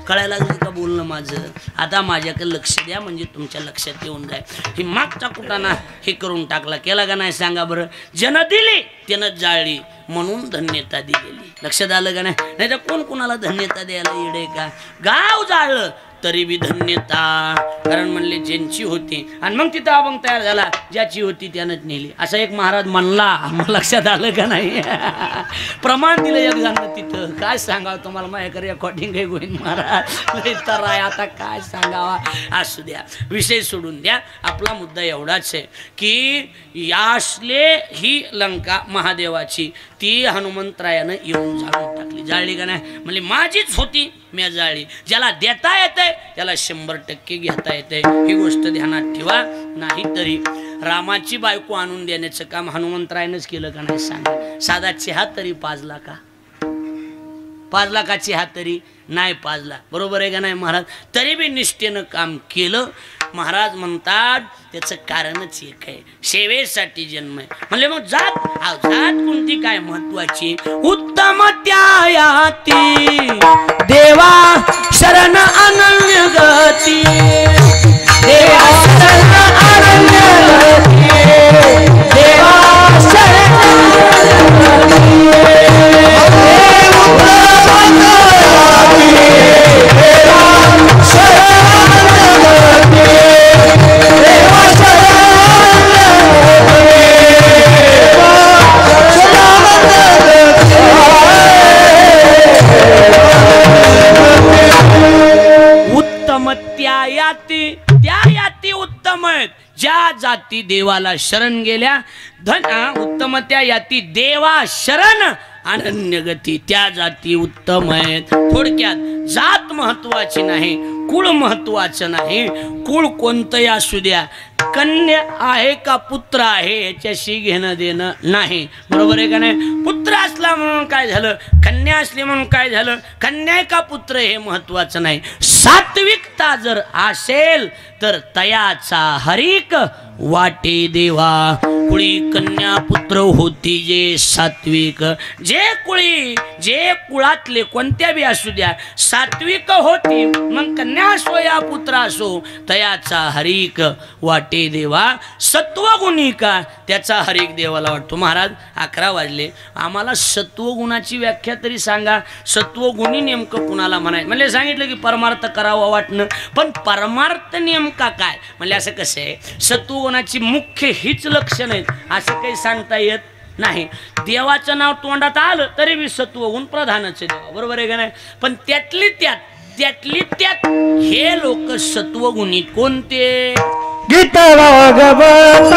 कळायला लागलं का बोलणं माझं? आता माझ्याकडे लक्ष द्या म्हणजे तुमच्या लक्षात येऊन जाईल. ही मागचा कुटाणा हे करून टाकला, केला का नाही सांगा बरं? जन दिली त्यानं जाळली म्हणून धन्यता दिलेली. लक्षात आलं का नाही? नाही तर कोण कोणाला धन्यता द्यायला येडे का? गाव जाळलं तरी बी धन्यता, कारण म्हणले ज्यांची होती. आणि मग तिथं अभंग तयार झाला, ज्याची होती त्यानंच नेली. असा एक महाराज म्हणला. मग लक्षात आलं का नाही? प्रमाण दिलं एक गाणं तिथं. काय सांगावं तुम्हाला, माझ्याकडे रेकॉर्डिंग आहे गोविंद महाराज तर आहे. आता काय सांगावा, असू द्या, विषय सोडून द्या. आपला मुद्दा एवढाच आहे की यासले ही लंका महादेवाची ती हनुमंतरायानं येऊन जाळून टाकली. जाळली का नाही? म्हणजे माझीच होती, मी जाळली. ज्याला देता येतंय त्याला 100% घेता येतंय, ही गोष्ट ध्यानात ठेवा. नाहीतरी रामाची बायको आणून देण्याचं काम हनुमंतरायानंच केलं का नाही सांगा? साधा चहा तरी पाजला का? पाजला का चहा तरी? नाही पाजला. बरोबर आहे का नाही महाराज? तरी बी निष्ठेनं काम केलं. महाराज म्हणतात त्याचं कारणच एक आहे, सेवेसाठी जन्म आहे. म्हणजे मग जात कोणती काय महत्वाची? उत्तम त्यायाती देवा शरण अनन्य गती, देवा शरण अनन्य गती, देवा शरण अनन्य त्या याती उत्तम आहेत ज्या जाती देवाला शरण गेल्या. उत्तम त्या याती देवा शरण अनन्य गती, त्या जाती उत्तम आहेत. थोडक्यात जात महत्वाची नाही, कुळ महत्वाचं नाही. कुळ कोणतंही असू द्या, कन्या आहे का पुत्र आहे याच्याशी घेणं देणं नाही. बरोबर आहे का नाही? पुत्र असला म्हणून काय झालं, कन्या असली म्हणून काय झालं, कन्या का पुत्र हे महत्वाचं नाही. सात्विकता जर असेल तर तयाचा हरिक वाटे देवा. कुळी कन्या पुत्र होती जे सात्विक, जे कुळातले कोणत्या बी असू द्या सात्विक होती, मग कन्या असो या पुत्र असो, तयाचा हरिक वाटे देवा. सत्वगुणी का त्याचा हरिक देवाला वाटतो. महाराज 11 वाजले, आम्हाला सत्वगुणाची व्याख्या तरी सांगा. सत्वगुणी नेमकं कुणाला म्हणायचं? म्हणजे सांगितलं की परमार्थ करावा वाटणं, पण परमार्थ नेमका काय? म्हणजे असं कसं आहे, सत्वगुणाची मुख्य हीच लक्षण आहेत असं काही सांगता येत नाही. देवाचं नाव तोंडात आलं तरी बी सत्वगुण प्रधानच आहे देवा. बरोबर आहे का नाही? पण त्यातली त्यात हे लोक सत्वगुणी कोणते? गीता भागवत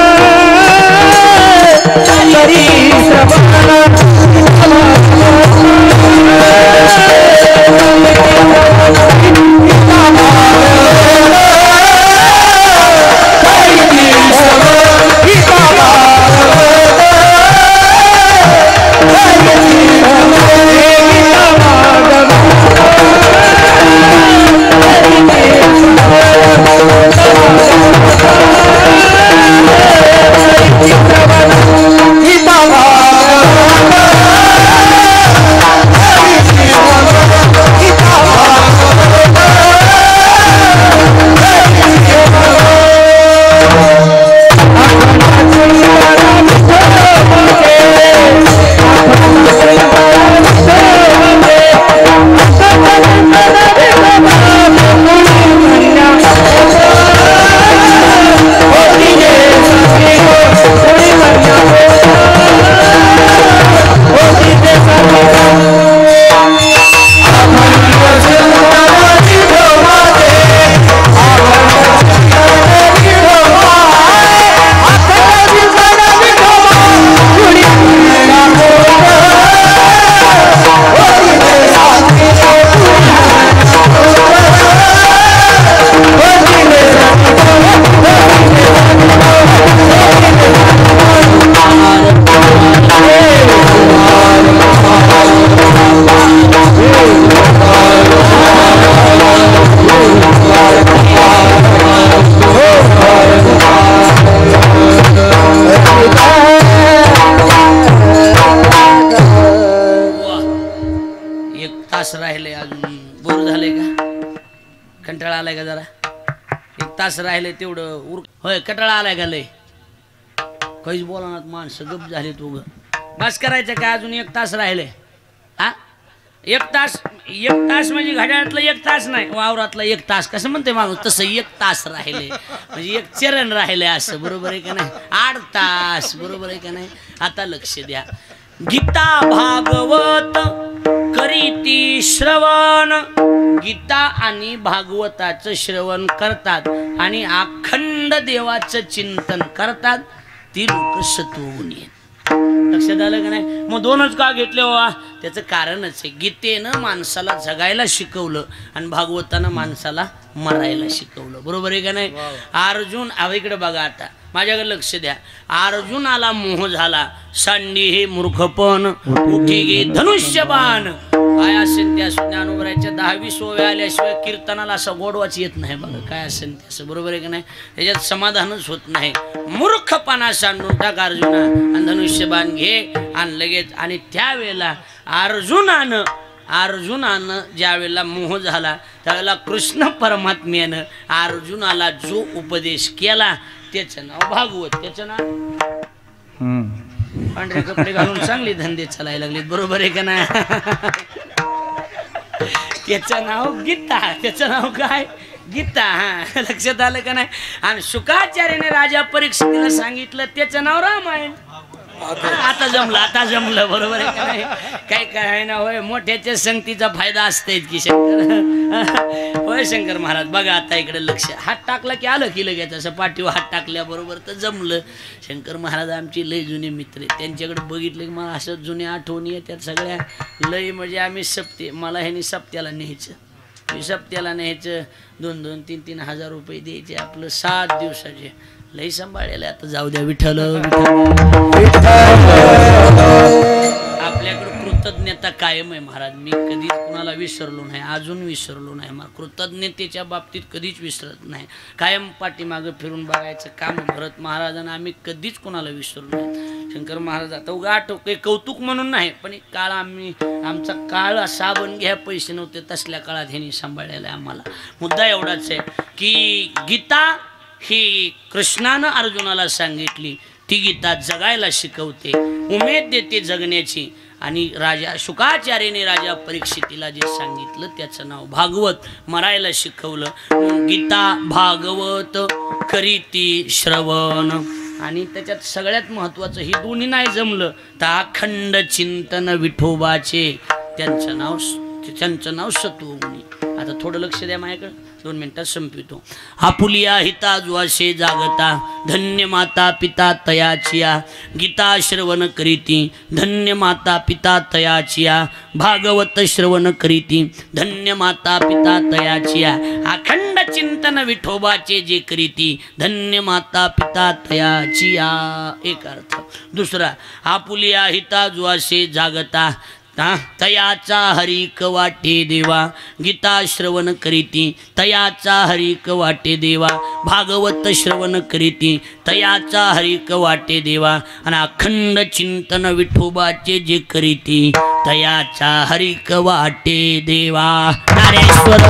कंटाळा आलाय का जरा? 1 तास राहिले तेवढं होय कंटाळा आलाय का लय? काहीच बोलणार माणसं गप झाले तू ग. बस करायचं का? अजून 1 तास राहिले. हा 1 तास म्हणजे घड्याळातलं 1 तास नाही, वावरातला 1 तास. कसं म्हणते माणूस तसं 1 तास राहिले म्हणजे 1 चरण राहिले असं. बरोबर आहे का नाही? 8 तास. बरोबर आहे का नाही? आता लक्ष द्या. गीता भागवत करीती श्रवण. गीता आणि भागवताचं श्रवण करतात आणि अखंड देवाचं चिंतन करतात ती लोक सत्वगुणी आहेत. लक्षात आलं का नाही? मग 2च का घेतले हो? त्याचं कारणच आहे. गीतेनं माणसाला जगायला शिकवलं आणि भागवतानं माणसाला मरायला शिकवलं. बरोबर आहे का नाही? अर्जुन इकडे बघा, आता माझ्याकडे लक्ष द्या. अर्जुनाला मोह झाला, सांडी हे मूर्खपण, उठी गे धनुष्यबाण. काय असेल त्या ज्ञानोबराच्या 10-20 ओव्या आल्याशिवाय कीर्तनाला असं गोडवाच येत नाही बघा. काय असेल त्याचं. बरोबर आहे का नाही? त्याच्यात समाधानच होत नाही. मूर्खपणा सांडून टाक अर्जुना आणि धनुष्यबाण घे आणि लगेच. आणि त्यावेळेला अर्जुनानं ज्या वेळेला मोह झाला त्यावेळेला कृष्ण परमात्म्यानं अर्जुनाला जो उपदेश केला त्याचं नाव भागवत. त्याचं नाव पांढरे कपडे घालून चांगले धंदे चालायला लागलेत. बरोबर आहे का नाही? त्याचं नाव गीता. त्याचं नाव काय? गीता. हा लक्षात आलं का नाही? आणि शुकाचार्याने राजा परीक्षितीला सांगितलं त्याचं नाव रामायण. आता जमलं. बरोबर आहे का नाही? काय काय ना होय, मोठ्याच्या संगतीचा फायदा असतोय की शंकर. होय शंकर महाराज बघा. आता इकडे लक्ष. हात टाकला की आलं की लगेच असं पाठीवर हात टाकल्याबरोबर तर जमलं. शंकर महाराज आमची लय जुने मित्र आहेत. त्यांच्याकडे बघितलं की मला असं जुन्या आठवणी येतात सगळ्या. लय म्हणजे आम्ही सप्ते, मला ह्यानी सप्त्याला न्यायचं. मी सप्त्याला न्यायचं. 2-2, 3-3 हजार रुपये द्यायचे. आपलं 7 दिवसाचे. लई सांभाळलेलं. आता जाऊ द्या. विठ्ठल आपल्याकडे कृतज्ञता कायम आहे महाराज. मी कधीच कुणाला विसरलो नाही, अजून विसरलो नाही. मला कृतज्ञतेच्या बाबतीत कधीच विसरत नाही. कायम पाठीमागं फिरून बघायचं काम भरत महाराजांना आम्ही कधीच कुणाला विसरलो नाही. शंकर महाराज आता उगा आठव काही कौतुक म्हणून नाही, पण एक काळ आमचा काळ साबण घ्या पैसे नव्हते तसल्या काळात ह्यांनी सांभाळलेला आहे आम्हाला. मुद्दा एवढाच आहे की गीता ही कृष्णानं अर्जुनाला सांगितली. ती गीता जगायला शिकवते, उमेद देते जगण्याची. आणि राजा शुकाचार्याने राजा परीक्षितीला जे सांगितलं त्याचं नाव भागवत. मरायला शिकवलं. गीता भागवत करीती श्रवण. आणि त्याच्यात सगळ्यात महत्वाचं ही दोन्ही नाही जमलं तर अखंड चिंतन विठोबाचे. त्यांचं नाव सत्वगुणी. आता थोडं लक्ष द्या माझ्याकडे. 2 मिनिटात संपवितो. आपुलिया हिता जुआशे जागता, धन्य माता पिता तयाचिया. गीता श्रवण करीती, धन्य माता पिता तयाचिया. भागवत श्रवण करीती, धन्य माता पिता तयाचिया. अखंड चिंतन विठोबाचे जे करीती, धन्य माता पिता तयाचिया. एक अर्थ. दुसरा, आपुलिया हिता जुआशे जागता, तयाचा हरिक वाटे देवा. गीता श्रवण करीती, तयाचा हरिक वाटे देवा. भागवत श्रवण करीती, तयाचा हरिक वाटे देवा. आणि अखंड चिंतन विठोबाचे जे करीती, तयाचा हरिक वाटे देवा. नारेश्वर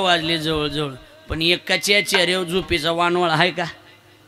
वाजले जवळजवळ. पण एकाच्या चेहऱ्यावर झोपेचा वानवळ आहे का?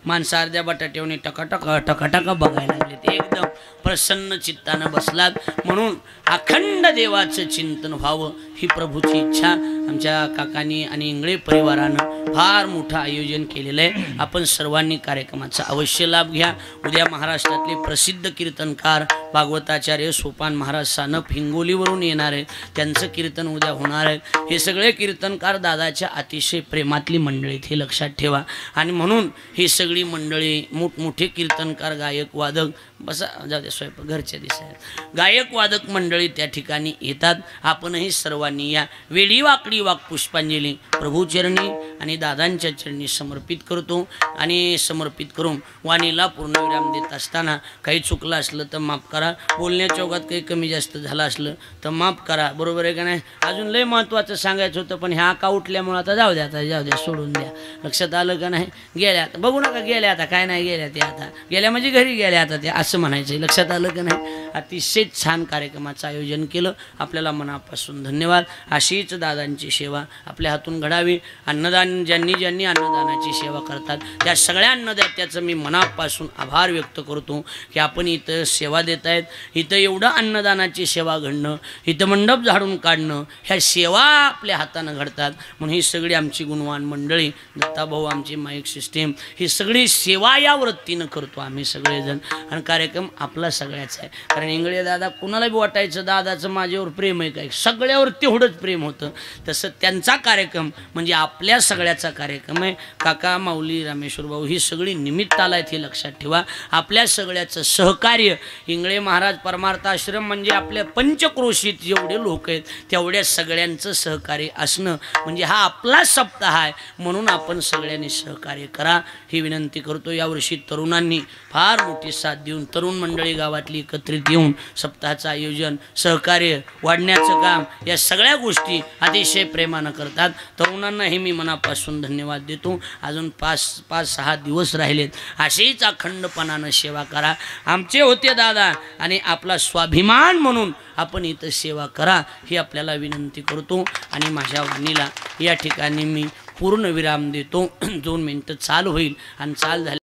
माणसं अर्ध्या बटाट्यावनी टकाटका बघायला लागले. ते एकदम प्रसन्न चित्तानं बसलात. म्हणून अखंड देवाचं चिंतन व्हावं ही प्रभूची इच्छा. आमच्या काकांनी आणि इंगळे परिवारानं फार मोठं आयोजन केलेलं आहे. आपण सर्वांनी कार्यक्रमाचा अवश्य लाभ घ्या. उद्या महाराष्ट्रातले प्रसिद्ध कीर्तनकार भागवताचार्य सोपान महाराज सानप हिंगोलीवरून येणार आहेत. त्यांचं कीर्तन उद्या होणार आहे. हे सगळे कीर्तनकार दादाच्या अतिशय प्रेमातली मंडळी, हे लक्षात ठेवा. आणि म्हणून ही सगळी मंडळी मोठमोठे कीर्तनकार, गायक, वादक, बसा जाऊ द्या स्वयंपाक घरच्या दिसायला, गायक वादक मंडळी त्या ठिकाणी येतात. आपणही सर्वांनी या. वेळी वाकडी वाक पुष्पांजली प्रभूचरणी आणि दादांच्या चरणी समर्पित करतो आणि समर्पित करून वाणीला पूर्णविराम देत असताना काही चुकलं असलं तर माफ करा, बोलण्याच्या ओघात काही कमी जास्त झालं असलं तर माफ करा, बरोबर आहे का नाही. अजून लय महत्त्वाचं सांगायचं होतं पण ह्या का उठल्यामुळं आता जाऊ द्या सोडून द्या. लक्षात आलं का नाही. गेल्या आता बघू नका, गेल्या आता काय नाही, गेल्या त्या आता गेल्या म्हणजे घरी गेल्या आता त्या असं म्हणायचं. लक्षात आलं का नाही. अतिशय छान कार्यक्रमाचं आयोजन केलं, आपल्याला मनापासून धन्यवाद. अशीच दादांची सेवा आपल्या हातून घडावी. अन्नदान ज्यांनी अन्नदानाची सेवा करतात त्या सगळ्या अन्नदात्याचं मी मनापासून आभार व्यक्त करतो की आपण इथं सेवा देत आहेत. इथं एवढं अन्नदानाची सेवा घडणं, इथं मंडप झाडून काढणं, ह्या सेवा आपल्या हातानं घडतात. म्हणून ही सगळी आमची गुणवान मंडळी, दत्ताभाऊ, आमची माईक सिस्टीम, ही सगळी सेवा या वृत्तीनं करतो आम्ही सगळेजण. आणि कार्यक्रम आपला सगळ्याचा आहे. कारण इंगळे दादा कुणाला बी वाटायचं दादाचं माझ्यावर प्रेम आहे काय, सगळ्यावर तेवढंच प्रेम होतं. तसं त्यांचा कार्यक्रम म्हणजे आपल्या सगळ्याचा कार्यक्रम आहे. काका, माऊली, रामेश्वर भाऊ ही सगळी निमित्ताला आहेत हे लक्षात ठेवा. आपल्या सगळ्याचं सहकार्य, इंगळे महाराज परमार्थ आश्रम म्हणजे आपल्या पंचक्रोशीत जेवढे लोक आहेत तेवढ्या सगळ्यांचं सहकार्य असणं म्हणजे हा आपला सप्ताह आहे. म्हणून आपण सगळ्यांनी सहकार्य करा ही विनंती करतो. यावर्षी तरुणांनी फार मोठी साथ देऊन तरुण मंडळी गावातली एकत्रित येऊन सप्ताहाचं आयोजन, सहकार्य वाढण्याचं काम, या सगळ्या गोष्टी अतिशय प्रेमानं करतात. तरुणांनाही मी मनापासून धन्यवाद देतो. अजून 5-6 दिवस राहिलेत, अशीच अखंडपणानं सेवा करा. आमचे होते दादा आणि आपला स्वाभिमान म्हणून आपण इथं सेवा करा ही आपल्याला विनंती करतो. आणि माझ्या वाणीला या ठिकाणी मी पूर्ण विराम देतो. 2 मिनिटं चाल होईल आणि चाल झाली